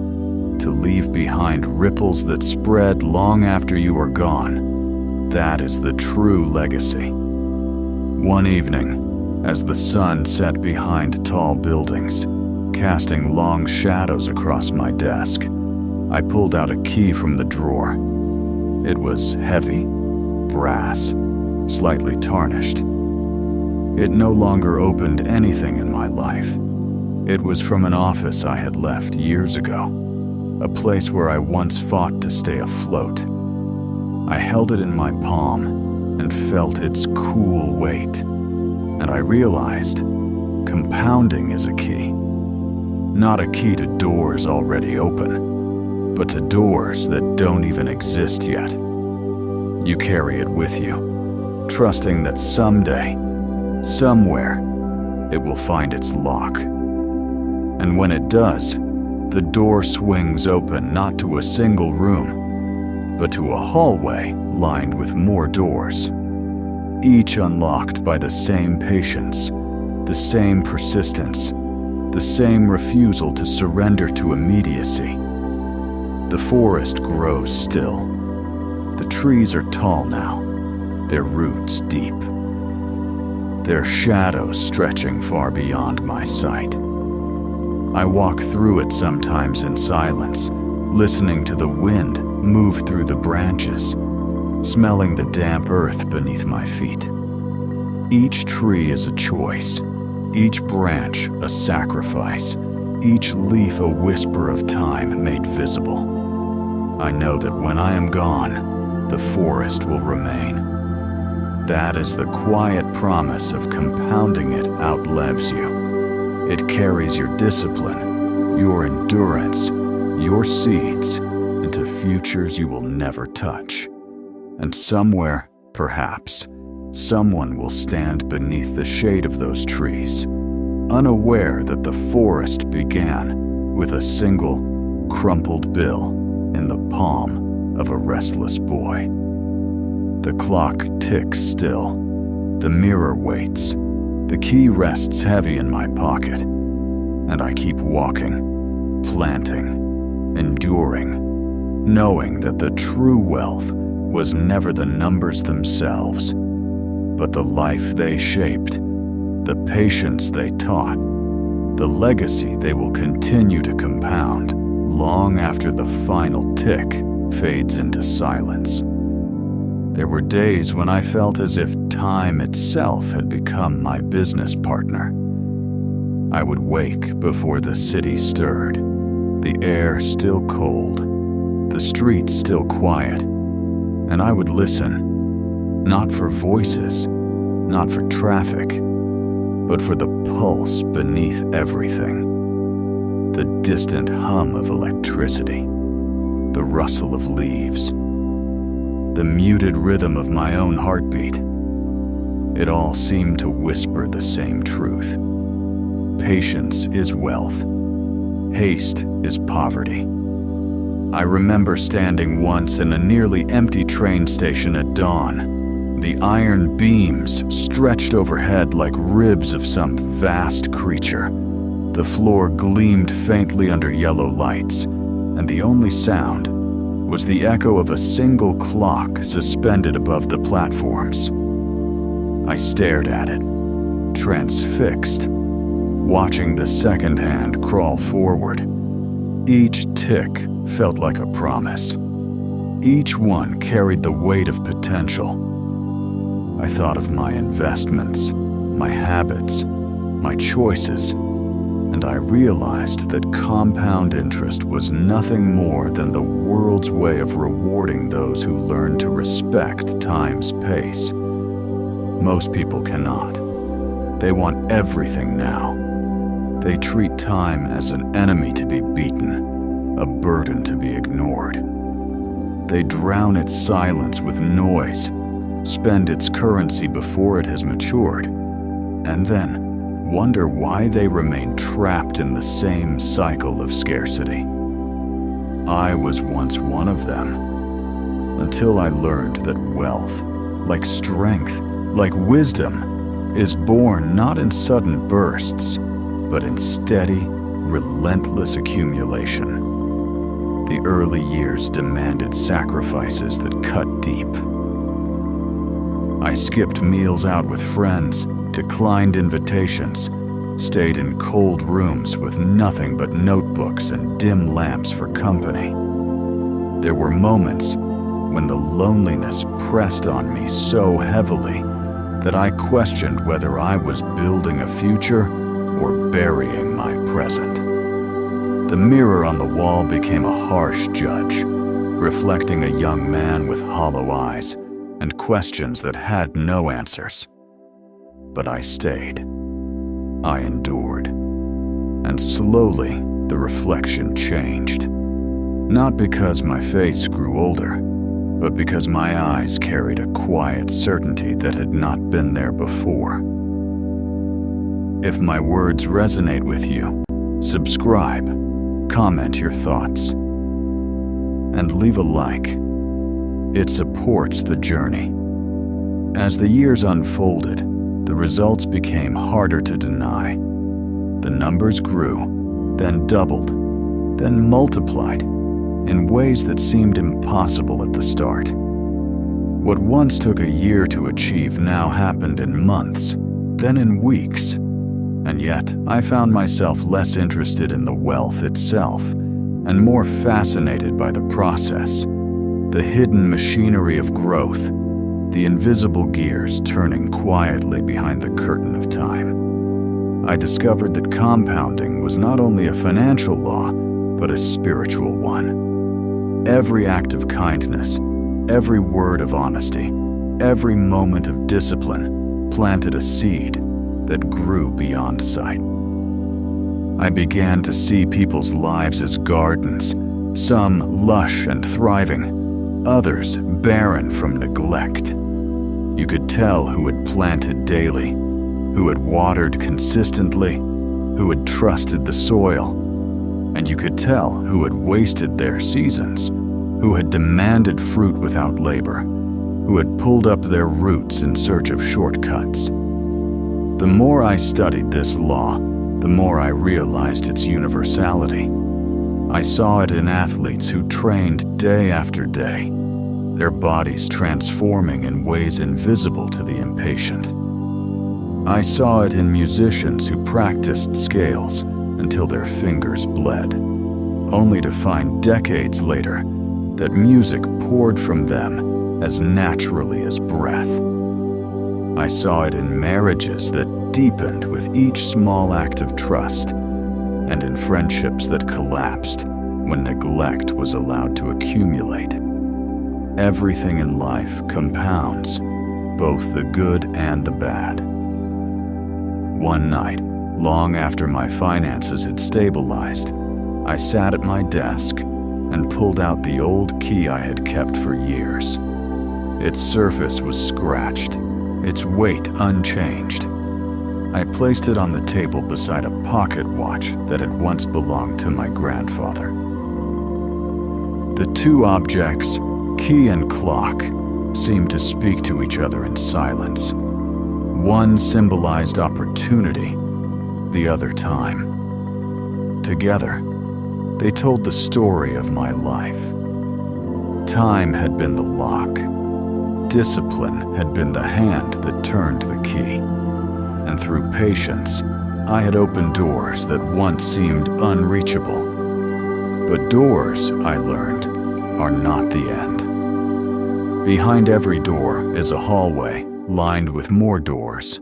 to leave behind ripples that spread long after you are gone, that is the true legacy. One evening, as the sun set behind tall buildings, casting long shadows across my desk, I pulled out a key from the drawer. It was heavy, brass, slightly tarnished. It no longer opened anything in my life. It was from an office I had left years ago, a place where I once fought to stay afloat. I held it in my palm and felt its cool weight, and I realized compounding is a key. Not a key to doors already open, but to doors that don't even exist yet. You carry it with you, trusting that someday, somewhere, it will find its lock. And when it does, the door swings open not to a single room, but to a hallway lined with more doors, each unlocked by the same patience, the same persistence, the same refusal to surrender to immediacy. The forest grows still. The trees are tall now, their roots deep, their shadows stretching far beyond my sight. I walk through it sometimes in silence, listening to the wind move through the branches, smelling the damp earth beneath my feet. Each tree is a choice, each branch a sacrifice, each leaf a whisper of time made visible. I know that when I am gone, the forest will remain. That is the quiet promise of compounding it outlives you. It carries your discipline, your endurance, your seeds into futures you will never touch. And somewhere, perhaps, someone will stand beneath the shade of those trees, unaware that the forest began with a single crumpled bill in the palm of a restless boy. The clock ticks still. The mirror waits. The key rests heavy in my pocket, and I keep walking, planting, enduring, knowing that the true wealth was never the numbers themselves, but the life they shaped, the patience they taught, the legacy they will continue to compound long after the final tick fades into silence. There were days when I felt as if time itself had become my business partner. I would wake before the city stirred, the air still cold, the streets still quiet, and I would listen, not for voices, not for traffic, but for the pulse beneath everything, the distant hum of electricity, the rustle of leaves, the muted rhythm of my own heartbeat. It all seemed to whisper the same truth. Patience is wealth. Haste is poverty. I remember standing once in a nearly empty train station at dawn, the iron beams stretched overhead like ribs of some vast creature. The floor gleamed faintly under yellow lights, and the only sound was the echo of a single clock suspended above the platforms. I stared at it, transfixed, watching the second hand crawl forward. Each tick felt like a promise. Each one carried the weight of potential. I thought of my investments, my habits, my choices, and I realized that compound interest was nothing more than the world's way of rewarding those who learn to respect time's pace. Most people cannot. They want everything now. They treat time as an enemy to be beaten, a burden to be ignored. They drown its silence with noise, spend its currency before it has matured, and then wonder why they remain trapped in the same cycle of scarcity. I was once one of them, until I learned that wealth, like strength, like wisdom, is born not in sudden bursts, but in steady, relentless accumulation. The early years demanded sacrifices that cut deep. I skipped meals out with friends, declined invitations, stayed in cold rooms with nothing but notebooks and dim lamps for company. There were moments when the loneliness pressed on me so heavily that I questioned whether I was building a future or burying my present. The mirror on the wall became a harsh judge, reflecting a young man with hollow eyes and questions that had no answers. But I stayed. I endured. And slowly, the reflection changed. Not because my face grew older, but because my eyes carried a quiet certainty that had not been there before. If my words resonate with you, subscribe, comment your thoughts, and leave a like. It supports the journey. As the years unfolded, the results became harder to deny. The numbers grew, then doubled, then multiplied in ways that seemed impossible at the start. What once took a year to achieve now happened in months, then in weeks. And yet, I found myself less interested in the wealth itself and more fascinated by the process, the hidden machinery of growth, the invisible gears turning quietly behind the curtain of time. I discovered that compounding was not only a financial law, but a spiritual one. Every act of kindness, every word of honesty, every moment of discipline planted a seed that grew beyond sight. I began to see people's lives as gardens, some lush and thriving, others barren from neglect. You could tell who had planted daily, who had watered consistently, who had trusted the soil, and you could tell who had wasted their seasons, who had demanded fruit without labor, who had pulled up their roots in search of shortcuts. The more I studied this law, the more I realized its universality. I saw it in athletes who trained day after day, their bodies transforming in ways invisible to the impatient. I saw it in musicians who practiced scales until their fingers bled, only to find decades later that music poured from them as naturally as breath. I saw it in marriages that deepened with each small act of trust, and in friendships that collapsed when neglect was allowed to accumulate. Everything in life compounds, both the good and the bad. One night, long after my finances had stabilized, I sat at my desk and pulled out the old key I had kept for years. Its surface was scratched, its weight unchanged. I placed it on the table beside a pocket watch that had once belonged to my grandfather. The two objects, key and clock, seemed to speak to each other in silence. One symbolized opportunity, the other time. Together, they told the story of my life. Time had been the lock. Discipline had been the hand that turned the key. And through patience, I had opened doors that once seemed unreachable. But doors, I learned, are not the end. Behind every door is a hallway lined with more doors.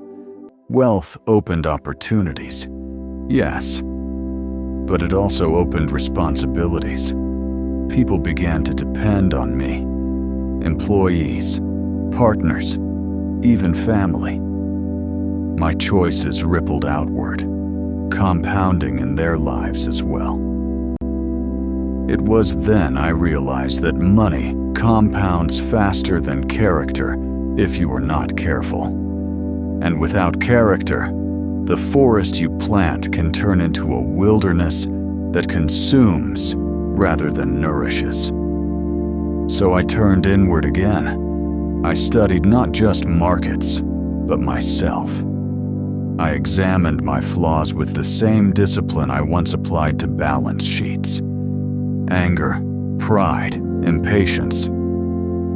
Wealth opened opportunities, yes, but it also opened responsibilities. People began to depend on me. Employees, partners, even family. My choices rippled outward, compounding in their lives as well. It was then I realized that money compounds faster than character if you are not careful. And without character, the forest you plant can turn into a wilderness that consumes rather than nourishes. So I turned inward again. I studied not just markets, but myself. I examined my flaws with the same discipline I once applied to balance sheets. Anger, pride, impatience.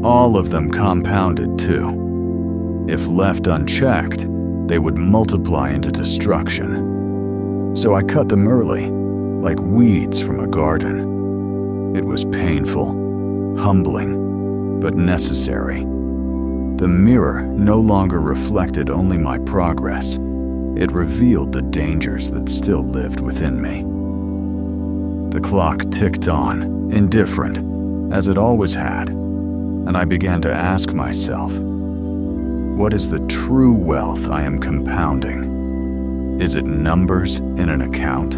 All of them compounded too. If left unchecked, they would multiply into destruction. So I cut them early, like weeds from a garden. It was painful, humbling, but necessary. The mirror no longer reflected only my progress. It revealed the dangers that still lived within me. The clock ticked on, indifferent, as it always had, and I began to ask myself, what is the true wealth I am compounding? Is it numbers in an account?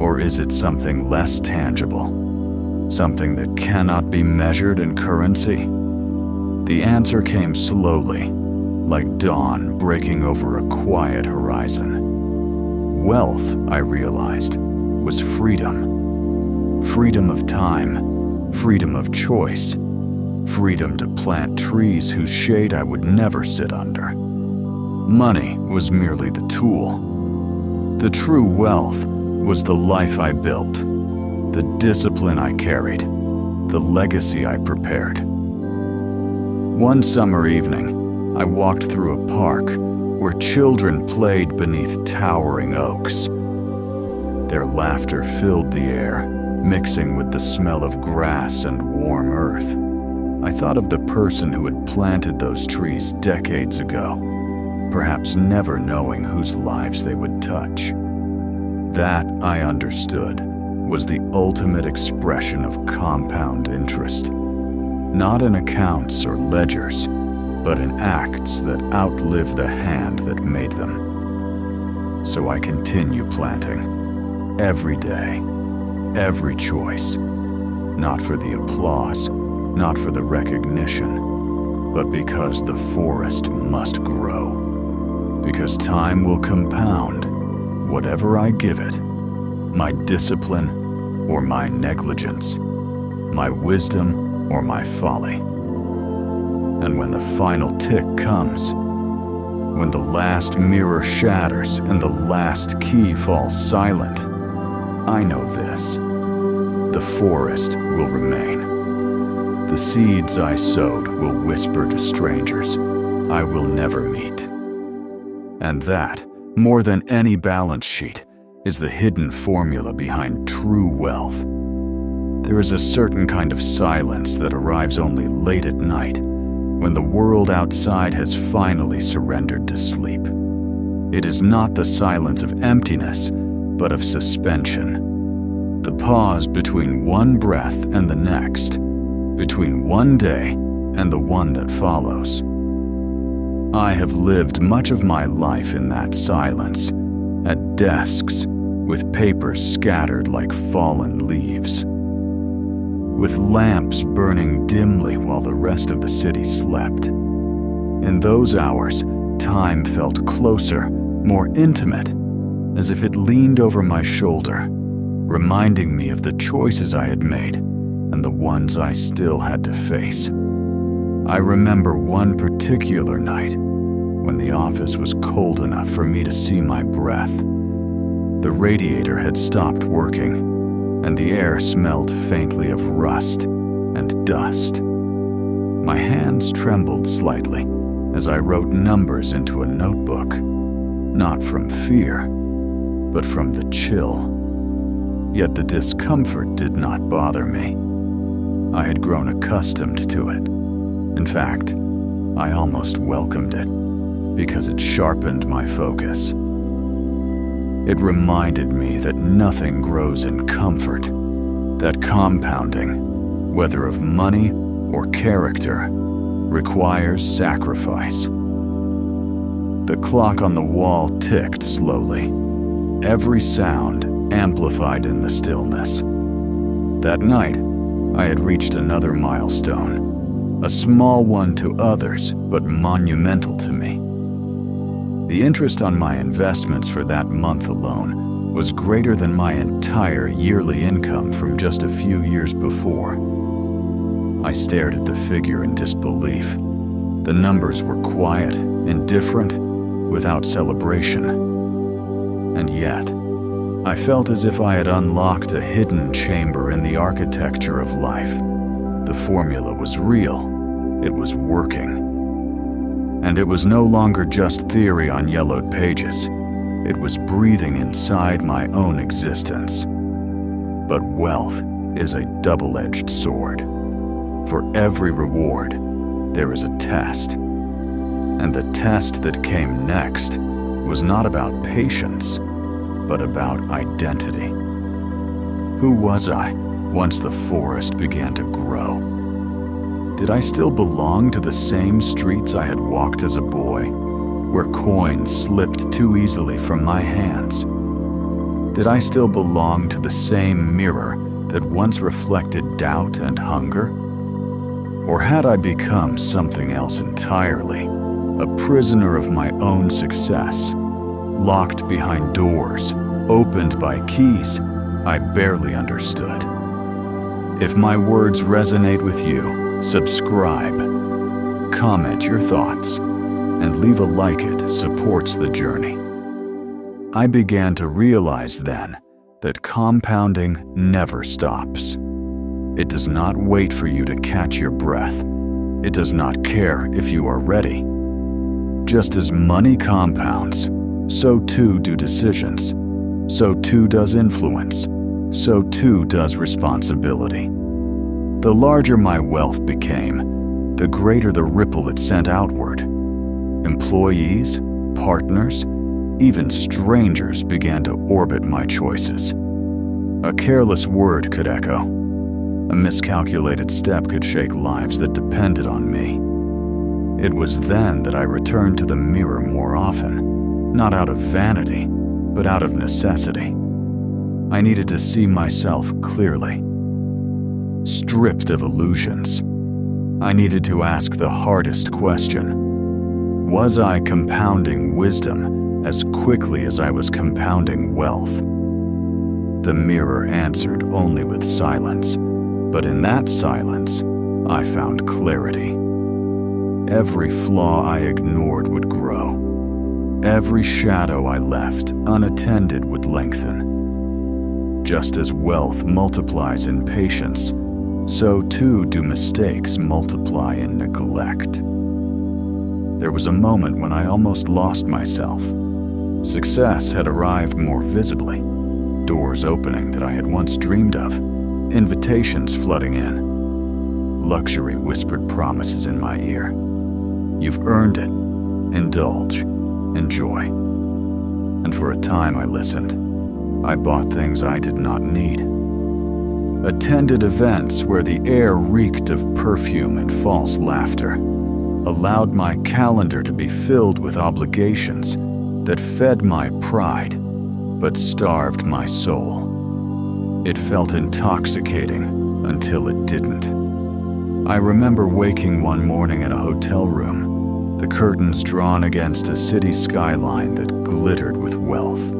Or is it something less tangible? Something that cannot be measured in currency? The answer came slowly, like dawn breaking over a quiet horizon. Wealth, I realized, was freedom. Freedom of time, freedom of choice, freedom to plant trees whose shade I would never sit under. Money was merely the tool. The true wealth was the life I built, the discipline I carried, the legacy I prepared. One summer evening, I walked through a park where children played beneath towering oaks. Their laughter filled the air, mixing with the smell of grass and warm earth. I thought of the person who had planted those trees decades ago, perhaps never knowing whose lives they would touch. That, I understood, was the ultimate expression of compound interest. Not in accounts or ledgers, but in acts that outlive the hand that made them. So I continue planting, every day, every choice, not for the applause, not for the recognition, but because the forest must grow. Because time will compound whatever I give it, my discipline or my negligence, my wisdom or my folly. And when the final tick comes, when the last mirror shatters and the last key falls silent, I know this: the forest will remain. The seeds I sowed will whisper to strangers I will never meet. And that, more than any balance sheet, is the hidden formula behind true wealth. There is a certain kind of silence that arrives only late at night, when the world outside has finally surrendered to sleep. It is not the silence of emptiness, but of suspension. The pause between one breath and the next, between one day and the one that follows. I have lived much of my life in that silence, at desks, with papers scattered like fallen leaves, with lamps burning dimly while the rest of the city slept. In those hours, time felt closer, more intimate, as if it leaned over my shoulder, reminding me of the choices I had made and the ones I still had to face. I remember one particular night when the office was cold enough for me to see my breath. The radiator had stopped working, and the air smelled faintly of rust and dust. My hands trembled slightly as I wrote numbers into a notebook, not from fear, but from the chill. Yet the discomfort did not bother me. I had grown accustomed to it. In fact, I almost welcomed it, because it sharpened my focus. It reminded me that nothing grows in comfort, that compounding, whether of money or character, requires sacrifice. The clock on the wall ticked slowly, every sound amplified in the stillness. That night, I had reached another milestone, a small one to others, but monumental to me. The interest on my investments for that month alone was greater than my entire yearly income from just a few years before. I stared at the figure in disbelief. The numbers were quiet, indifferent, without celebration. And yet, I felt as if I had unlocked a hidden chamber in the architecture of life. The formula was real. It was working. And it was no longer just theory on yellowed pages. It was breathing inside my own existence. But wealth is a double-edged sword. For every reward, there is a test. And the test that came next was not about patience, but about identity. Who was I once the forest began to grow? Did I still belong to the same streets I had walked as a boy, where coins slipped too easily from my hands? Did I still belong to the same mirror that once reflected doubt and hunger? Or had I become something else entirely, a prisoner of my own success, locked behind doors, opened by keys I barely understood? If my words resonate with you, subscribe, comment your thoughts, and leave a like. It supports the journey. I began to realize then that compounding never stops. It does not wait for you to catch your breath. It does not care if you are ready. Just as money compounds, so too do decisions. So too does influence. So too does responsibility. The larger my wealth became, the greater the ripple it sent outward. Employees, partners, even strangers began to orbit my choices. A careless word could echo. A miscalculated step could shake lives that depended on me. It was then that I returned to the mirror more often, not out of vanity, but out of necessity. I needed to see myself clearly, stripped of illusions. I needed to ask the hardest question: was I compounding wisdom as quickly as I was compounding wealth? The mirror answered only with silence, but in that silence, I found clarity. Every flaw I ignored would grow. Every shadow I left unattended would lengthen. Just as wealth multiplies in patience, so too do mistakes multiply in neglect. There was a moment when I almost lost myself. Success had arrived more visibly, doors opening that I had once dreamed of, invitations flooding in. Luxury whispered promises in my ear. You've earned it. Indulge. Enjoy. And for a time I listened. I bought things I did not need. Attended events where the air reeked of perfume and false laughter. Allowed my calendar to be filled with obligations that fed my pride but starved my soul. It felt intoxicating until it didn't. I remember waking one morning in a hotel room, the curtains drawn against a city skyline that glittered with wealth.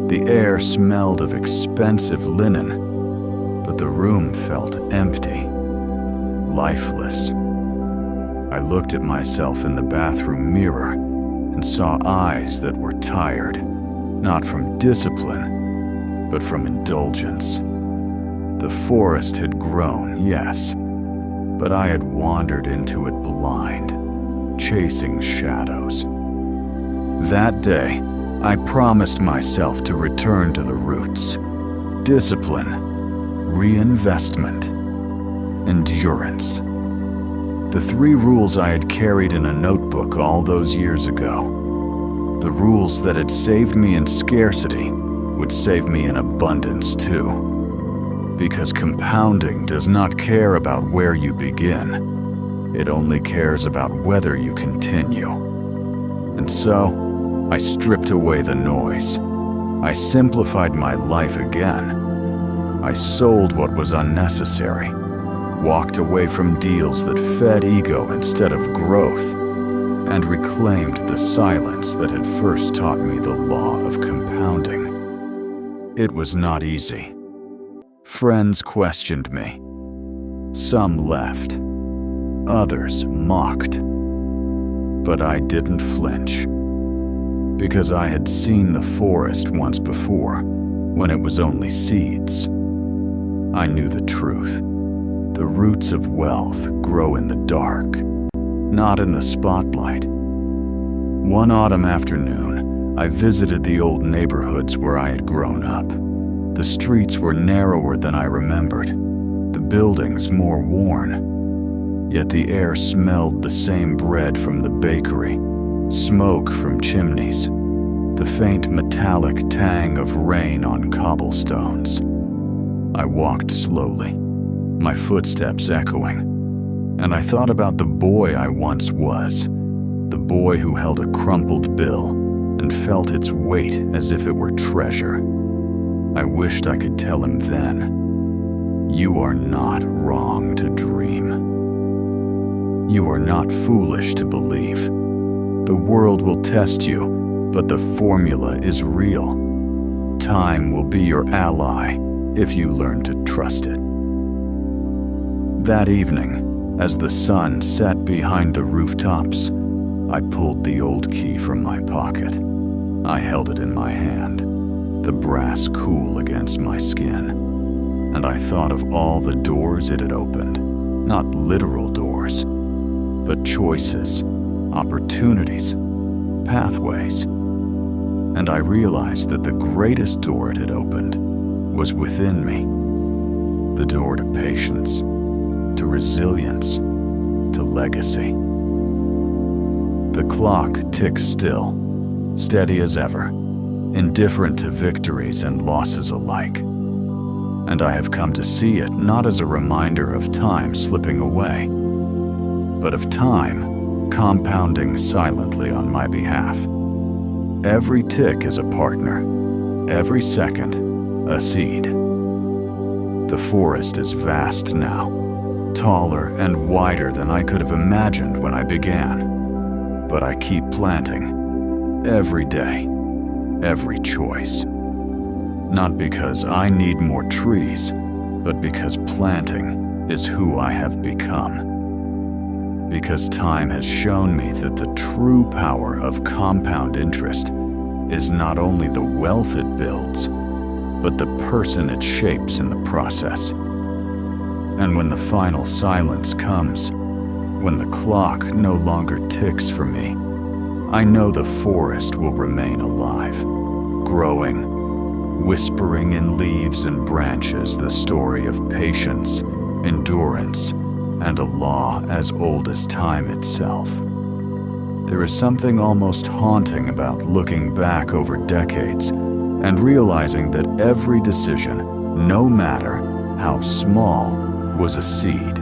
The air smelled of expensive linen, but the room felt empty, lifeless. I looked at myself in the bathroom mirror and saw eyes that were tired, not from discipline, but from indulgence. The forest had grown, yes, but I had wandered into it blind, chasing shadows. That day, I promised myself to return to the roots. Discipline, reinvestment, endurance. The 3 rules I had carried in a notebook all those years ago. The rules that had saved me in scarcity would save me in abundance too. Because compounding does not care about where you begin. It only cares about whether you continue. And so, I stripped away the noise. I simplified my life again. I sold what was unnecessary, walked away from deals that fed ego instead of growth, and reclaimed the silence that had first taught me the law of compounding. It was not easy. Friends questioned me. Some left. Others mocked. But I didn't flinch. Because I had seen the forest once before, when it was only seeds. I knew the truth. The roots of wealth grow in the dark, not in the spotlight. One autumn afternoon, I visited the old neighborhoods where I had grown up. The streets were narrower than I remembered, the buildings more worn. Yet the air smelled the same bread from the bakery, smoke from chimneys, the faint metallic tang of rain on cobblestones. I walked slowly, my footsteps echoing, and I thought about the boy I once was, the boy who held a crumpled bill and felt its weight as if it were treasure. I wished I could tell him then, you are not wrong to dream. You are not foolish to believe. The world will test you, but the formula is real. Time will be your ally if you learn to trust it. That evening, as the sun set behind the rooftops, I pulled the old key from my pocket. I held it in my hand, the brass cool against my skin, and I thought of all the doors it had opened, not literal doors, but choices, opportunities, pathways. And I realized that the greatest door it had opened was within me, the door to patience, to resilience, to legacy. The clock ticks still, steady as ever, indifferent to victories and losses alike. And I have come to see it not as a reminder of time slipping away, but of time compounding silently on my behalf. Every tick is a partner, every second a seed. The forest is vast now, taller and wider than I could have imagined when I began. But I keep planting, every day, every choice. Not because I need more trees, but because planting is who I have become. because time has shown me that the true power of compound interest is not only the wealth it builds, but the person it shapes in the process. And when the final silence comes, when the clock no longer ticks for me, I know the forest will remain alive, growing, whispering in leaves and branches the story of patience, endurance, and a law as old as time itself. There is something almost haunting about looking back over decades and realizing that every decision, no matter how small, was a seed.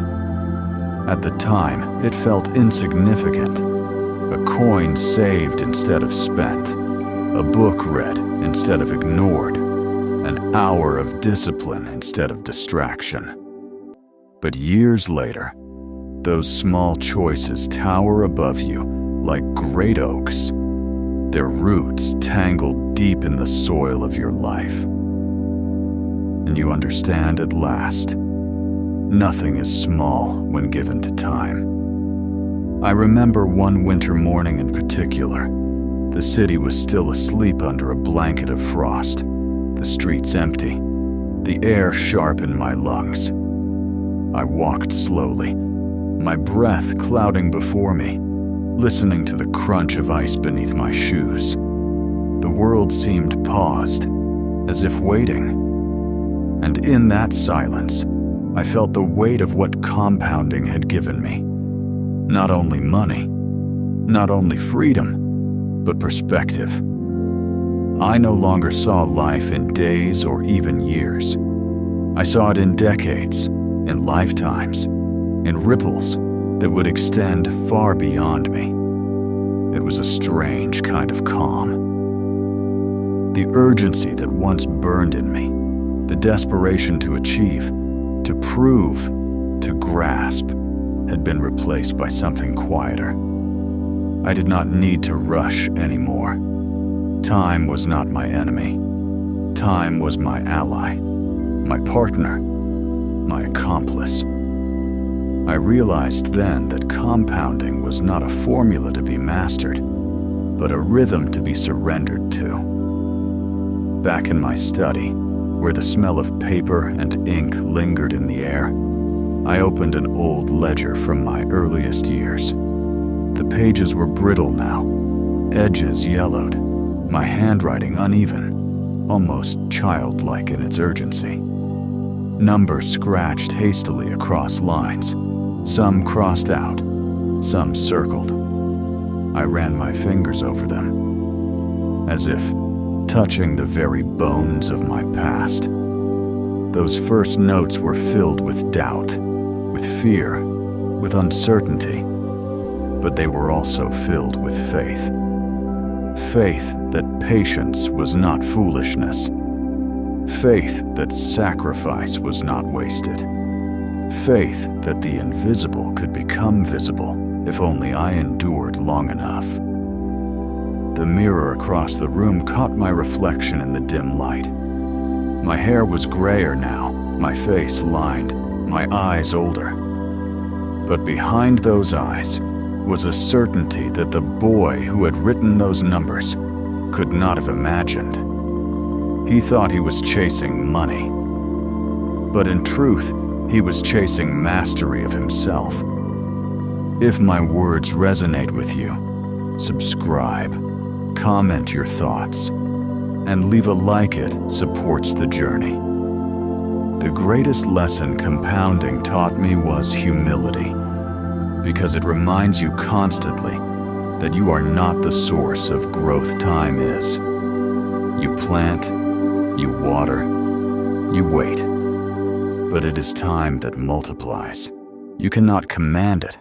At the time, it felt insignificant. A coin saved instead of spent, a book read instead of ignored, an hour of discipline instead of distraction. But years later, those small choices tower above you like great oaks, their roots tangled deep in the soil of your life. And you understand at last, nothing is small when given to time. I remember one winter morning in particular. The city was still asleep under a blanket of frost, the streets empty, the air sharp in my lungs. I walked slowly, my breath clouding before me, listening to the crunch of ice beneath my shoes. The world seemed paused, as if waiting. And in that silence, I felt the weight of what compounding had given me. Not only money, not only freedom, but perspective. I no longer saw life in days or even years. I saw it in decades, in lifetimes, in ripples that would extend far beyond me. It was a strange kind of calm. The urgency that once burned in me, the desperation to achieve, to prove, to grasp, had been replaced by something quieter. I did not need to rush anymore. Time was not my enemy. Time was my ally, my partner, my accomplice. I realized then that compounding was not a formula to be mastered, but a rhythm to be surrendered to. Back in my study, where the smell of paper and ink lingered in the air, I opened an old ledger from my earliest years. The pages were brittle now, edges yellowed, my handwriting uneven, almost childlike in its urgency. Numbers scratched hastily across lines, some crossed out, some circled. I ran my fingers over them, as if touching the very bones of my past. Those first notes were filled with doubt, with fear, with uncertainty, but they were also filled with faith. Faith that patience was not foolishness. Faith that sacrifice was not wasted. Faith that the invisible could become visible if only I endured long enough. The mirror across the room caught my reflection in the dim light. My hair was grayer now, my face lined, my eyes older. But behind those eyes was a certainty that the boy who had written those numbers could not have imagined. He thought he was chasing money, but in truth, he was chasing mastery of himself. If my words resonate with you, subscribe, comment your thoughts, and leave a like it supports the journey. The greatest lesson compounding taught me was humility, because it reminds you constantly that you are not the source of growth time is. You plant, you water, you wait, but it is time that multiplies. You cannot command it,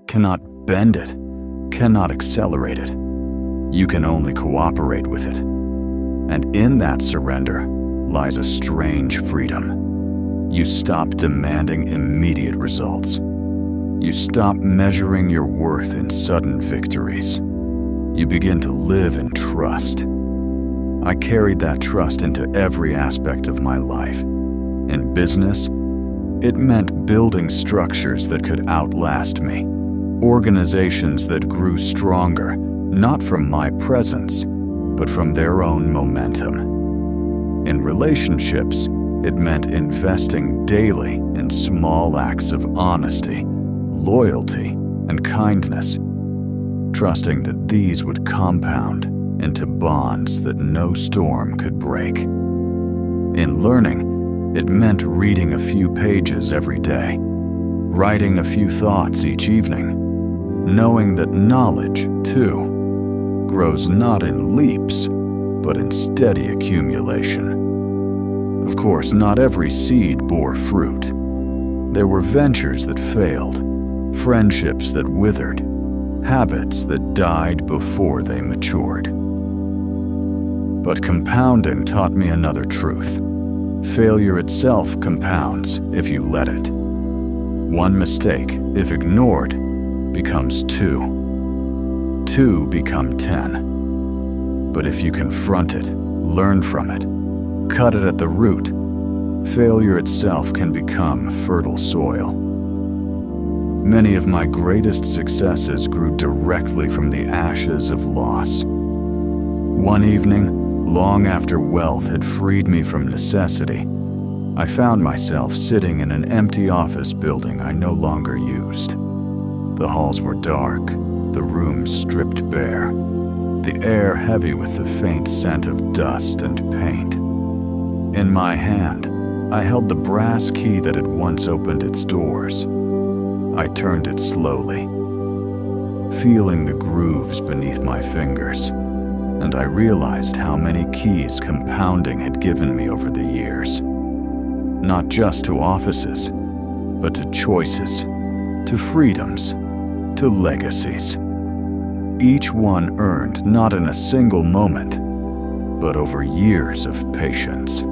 cannot bend it, cannot accelerate it. You can only cooperate with it. And in that surrender lies a strange freedom. You stop demanding immediate results. You stop measuring your worth in sudden victories. You begin to live in trust. I carried that trust into every aspect of my life. In business, it meant building structures that could outlast me, Organizations that grew stronger, not from my presence, but from their own momentum. In relationships, it meant investing daily in small acts of honesty, loyalty, and kindness, trusting that these would compound into bonds that no storm could break. In learning, it meant reading a few pages every day, writing a few thoughts each evening, knowing that knowledge, too, grows not in leaps, but in steady accumulation. Of course, not every seed bore fruit. There were ventures that failed, friendships that withered, habits that died before they matured. But compounding taught me another truth. Failure itself compounds if you let it. One mistake, if ignored, becomes 2. 2 become 10. But if you confront it, learn from it, cut it at the root, failure itself can become fertile soil. Many of my greatest successes grew directly from the ashes of loss. One evening, long after wealth had freed me from necessity, I found myself sitting in an empty office building I no longer used. The halls were dark, the rooms stripped bare, the air heavy with the faint scent of dust and paint. In my hand, I held the brass key that had once opened its doors. I turned it slowly, feeling the grooves beneath my fingers, and I realized how many keys compounding had given me over the years. Not just to offices, but to choices, to freedoms, to legacies. Each one earned not in a single moment, but over years of patience.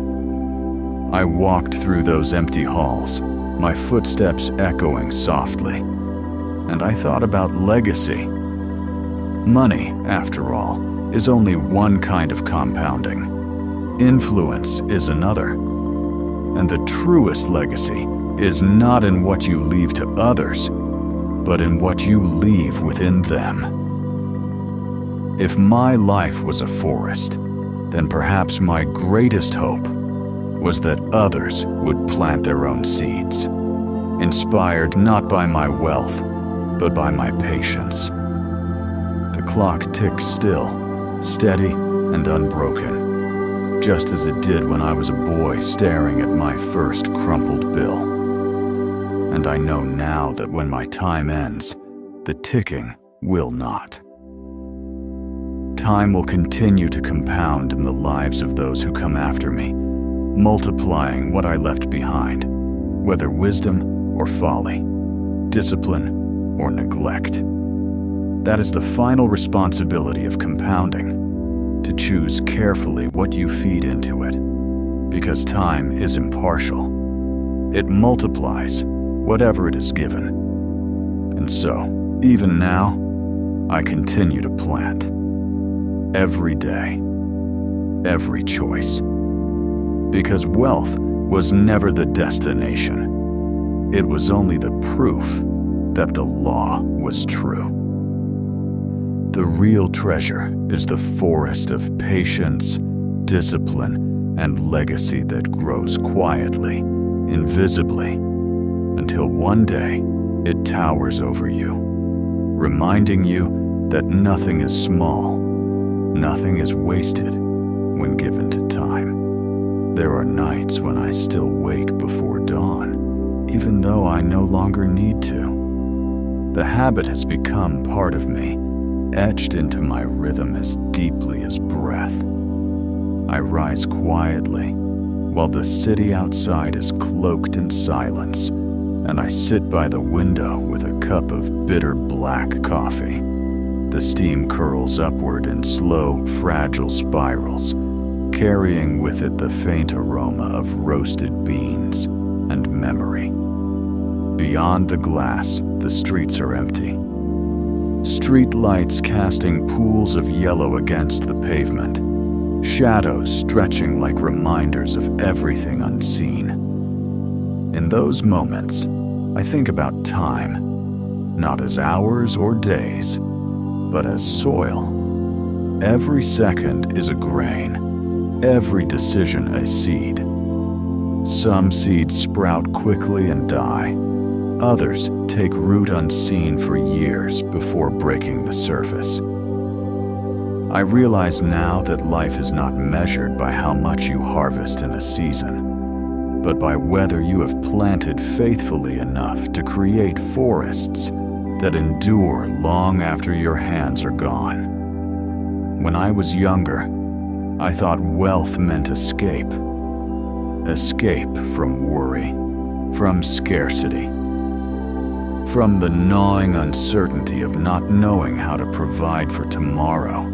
I walked through those empty halls, my footsteps echoing softly, and I thought about legacy. Money, after all, is only one kind of compounding. Influence is another. And the truest legacy is not in what you leave to others, but in what you leave within them. If my life was a forest, then perhaps my greatest hope was that others would plant their own seeds, inspired not by my wealth, but by my patience. The clock ticks still, steady and unbroken, just as it did when I was a boy staring at my first crumpled bill. And I know now that when my time ends, the ticking will not. Time will continue to compound in the lives of those who come after me, multiplying what I left behind, whether wisdom or folly, discipline or neglect. That is the final responsibility of compounding, to choose carefully what you feed into it, because time is impartial. It multiplies whatever it is given. And so, even now, I continue to plant. Every day, every choice. Because wealth was never the destination. It was only the proof that the law was true. The real treasure is the forest of patience, discipline, and legacy that grows quietly, invisibly, until one day it towers over you, reminding you that nothing is small, nothing is wasted when given to time. There are nights when I still wake before dawn, even though I no longer need to. The habit has become part of me, etched into my rhythm as deeply as breath. I rise quietly, while the city outside is cloaked in silence, and I sit by the window with a cup of bitter black coffee. The steam curls upward in slow, fragile spirals, carrying with it the faint aroma of roasted beans and memory. Beyond the glass, the streets are empty. Street lights casting pools of yellow against the pavement, shadows stretching like reminders of everything unseen. In those moments, I think about time, not as hours or days, but as soil. Every second is a grain, every decision a seed. Some seeds sprout quickly and die. Others take root unseen for years before breaking the surface. I realize now that life is not measured by how much you harvest in a season, but by whether you have planted faithfully enough to create forests that endure long after your hands are gone. When I was younger, I thought wealth meant escape. Escape from worry, from scarcity, from the gnawing uncertainty of not knowing how to provide for tomorrow.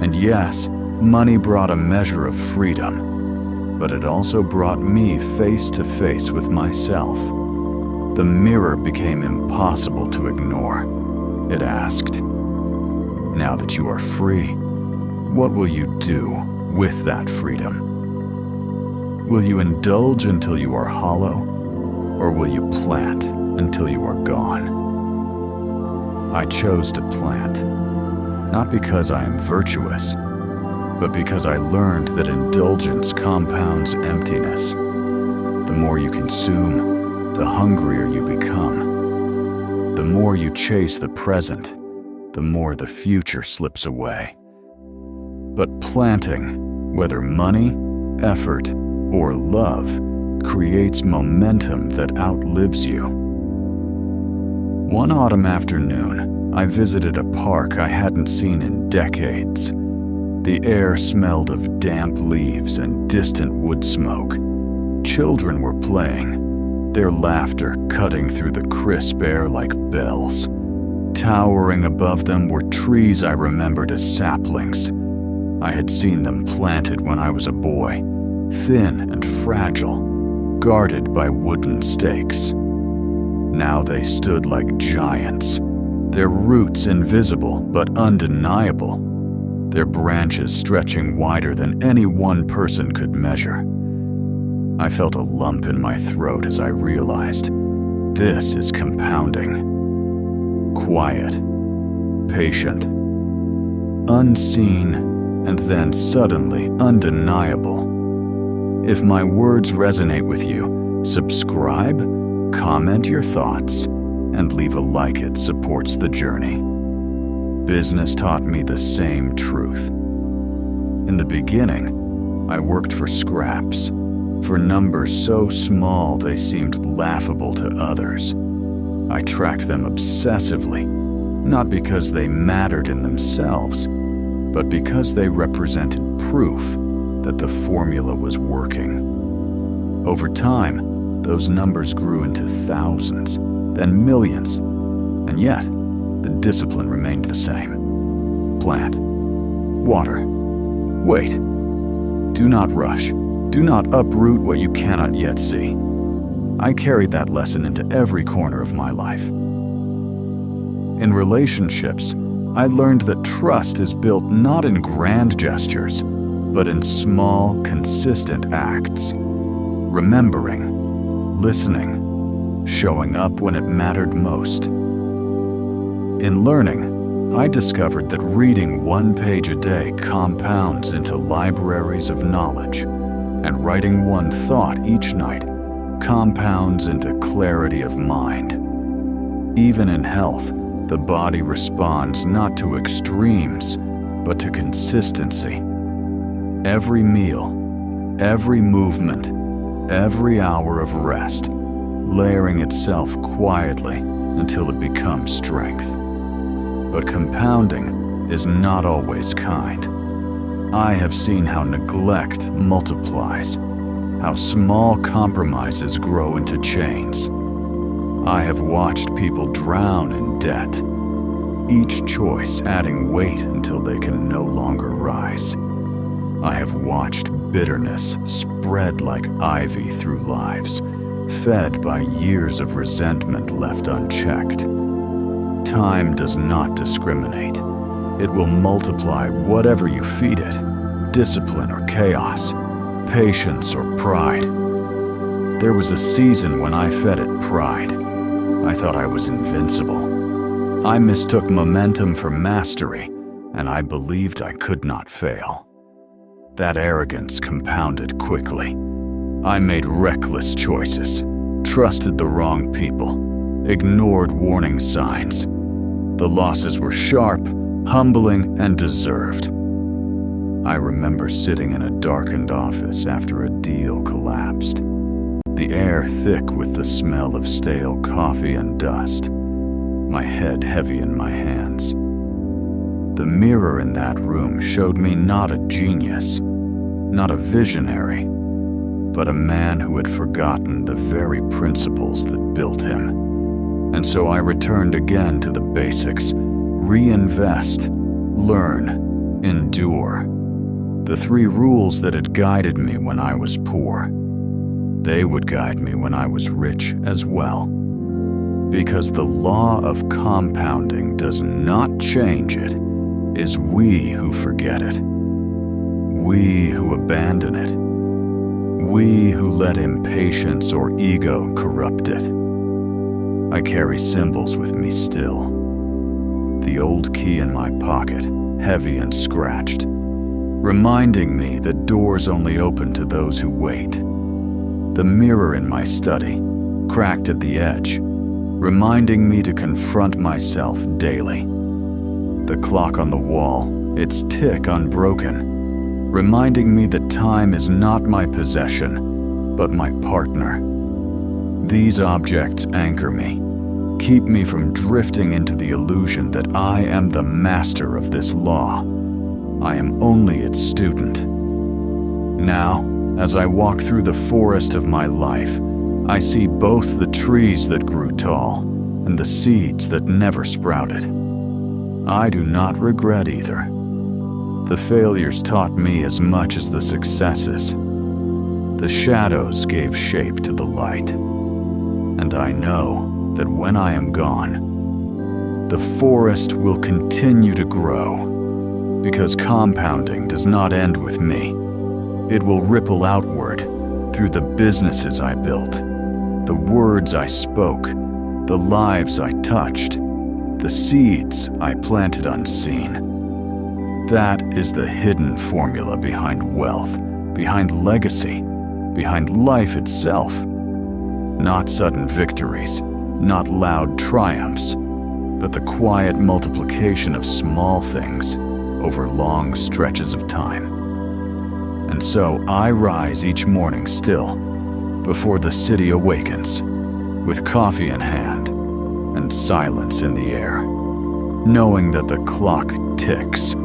And yes, money brought a measure of freedom, but it also brought me face to face with myself. The mirror became impossible to ignore. It asked, "Now that you are free, what will you do with that freedom? Will you indulge until you are hollow, or will you plant until you are gone?" I chose to plant, not because I am virtuous, but because I learned that indulgence compounds emptiness. The more you consume, the hungrier you become. The more you chase the present, the more the future slips away. But planting, whether money, effort, or love, creates momentum that outlives you. One autumn afternoon, I visited a park I hadn't seen in decades. The air smelled of damp leaves and distant wood smoke. Children were playing, their laughter cutting through the crisp air like bells. Towering above them were trees I remembered as saplings. I had seen them planted when I was a boy, thin and fragile, guarded by wooden stakes. Now they stood like giants, their roots invisible but undeniable, their branches stretching wider than any one person could measure. I felt a lump in my throat as I realized, this is compounding. Quiet, patient, unseen, and then suddenly undeniable. If my words resonate with you, subscribe, comment your thoughts, and leave a like. It supports the journey. Business taught me the same truth. In the beginning, I worked for scraps, for numbers so small they seemed laughable to others. I tracked them obsessively, not because they mattered in themselves, but because they represented proof that the formula was working. Over time, those numbers grew into thousands, then millions, and yet the discipline remained the same. Plant, water, wait. Do not rush. Do not uproot what you cannot yet see. I carried that lesson into every corner of my life. In relationships, I learned that trust is built not in grand gestures, but in small, consistent acts. Remembering, listening, showing up when it mattered most. In learning, I discovered that reading one page a day compounds into libraries of knowledge, and writing one thought each night compounds into clarity of mind. Even in health, the body responds not to extremes, but to consistency. Every meal, every movement, every hour of rest, layering itself quietly until it becomes strength. But compounding is not always kind. I have seen how neglect multiplies, how small compromises grow into chains. I have watched people drown in debt, each choice adding weight until they can no longer rise. I have watched bitterness spread like ivy through lives, fed by years of resentment left unchecked. Time does not discriminate. It will multiply whatever you feed it, discipline or chaos, patience or pride. There was a season when I fed it pride. I thought I was invincible. I mistook momentum for mastery, and I believed I could not fail. That arrogance compounded quickly. I made reckless choices, trusted the wrong people, ignored warning signs. The losses were sharp, humbling, and deserved. I remember sitting in a darkened office after a deal collapsed, the air thick with the smell of stale coffee and dust, my head heavy in my hands. The mirror in that room showed me not a genius, not a visionary, but a man who had forgotten the very principles that built him. And so I returned again to the basics: reinvest, learn, endure. The 3 rules that had guided me when I was poor. They would guide me when I was rich as well. Because the law of compounding does not change it, is we who forget it. We who abandon it. We who let impatience or ego corrupt it. I carry symbols with me still. The old key in my pocket, heavy and scratched, reminding me that doors only open to those who wait. The mirror in my study, cracked at the edge, reminding me to confront myself daily. The clock on the wall, its tick unbroken, reminding me that time is not my possession, but my partner. These objects anchor me, keep me from drifting into the illusion that I am the master of this law. I am only its student. Now, as I walk through the forest of my life, I see both the trees that grew tall and the seeds that never sprouted. I do not regret either. The failures taught me as much as the successes. The shadows gave shape to the light. And I know that when I am gone, the forest will continue to grow, because compounding does not end with me. It will ripple outward through the businesses I built, the words I spoke, the lives I touched, the seeds I planted unseen. That is the hidden formula behind wealth, behind legacy, behind life itself. Not sudden victories, not loud triumphs, but the quiet multiplication of small things over long stretches of time. And so I rise each morning still, before the city awakens, with coffee in hand and silence in the air, knowing that the clock ticks,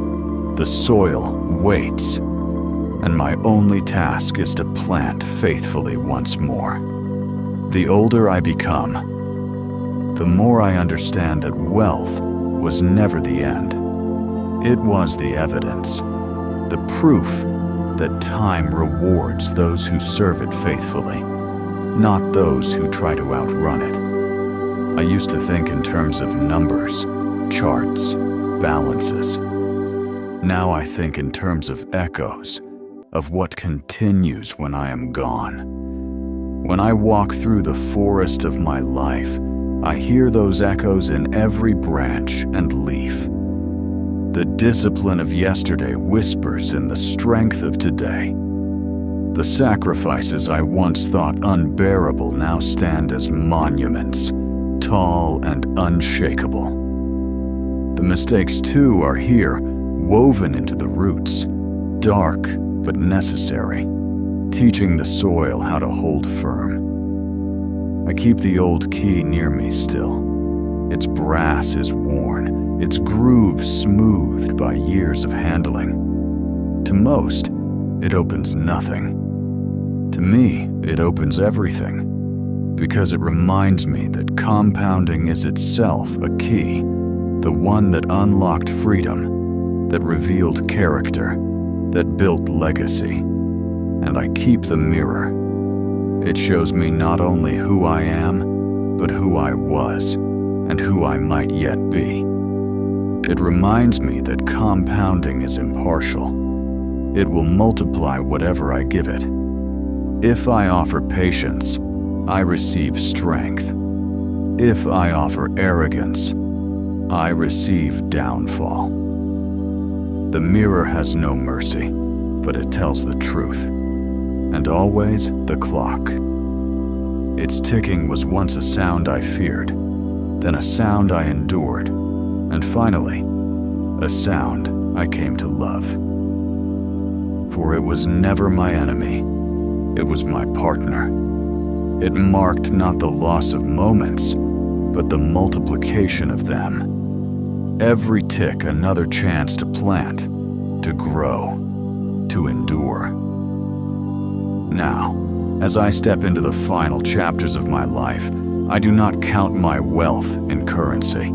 the soil waits, and my only task is to plant faithfully once more. The older I become, the more I understand that wealth was never the end. It was the evidence, the proof that time rewards those who serve it faithfully, not those who try to outrun it. I used to think in terms of numbers, charts, balances. Now I think in terms of echoes, of what continues when I am gone. When I walk through the forest of my life, I hear those echoes in every branch and leaf. The discipline of yesterday whispers in the strength of today. The sacrifices I once thought unbearable now stand as monuments, tall and unshakable. The mistakes too are here, woven into the roots, dark but necessary, teaching the soil how to hold firm. I keep the old key near me still. Its brass is worn, its groove smoothed by years of handling. To most, it opens nothing. To me, it opens everything, because it reminds me that compounding is itself a key, the one that unlocked freedom, that revealed character, that built legacy. And I keep the mirror. It shows me not only who I am, but who I was, and who I might yet be. It reminds me that compounding is impartial. It will multiply whatever I give it. If I offer patience, I receive strength. If I offer arrogance, I receive downfall. The mirror has no mercy, but it tells the truth. And always the clock. Its ticking was once a sound I feared, then a sound I endured, and finally, a sound I came to love. For it was never my enemy, it was my partner. It marked not the loss of moments, but the multiplication of them. Every tick another chance to plant, to grow, to endure. Now, as I step into the final chapters of my life, I do not count my wealth in currency.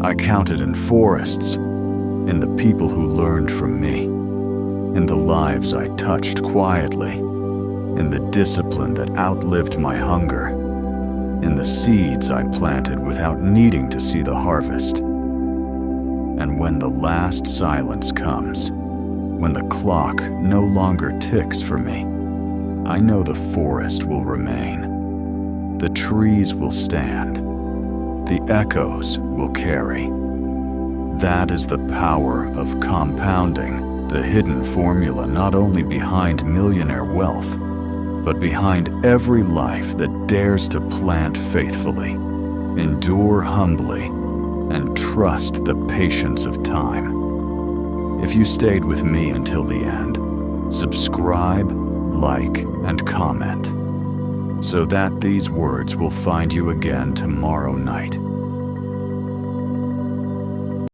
I count it in forests, in the people who learned from me, in the lives I touched quietly, in the discipline that outlived my hunger, in the seeds I planted without needing to see the harvest. And when the last silence comes, when the clock no longer ticks for me, I know the forest will remain, the trees will stand, the echoes will carry. That is the power of compounding, the hidden formula not only behind millionaire wealth, but behind every life that dares to plant faithfully, endure humbly, and trust the patience of time. If you stayed with me until the end, subscribe, like, and comment, so that these words will find you again tomorrow night.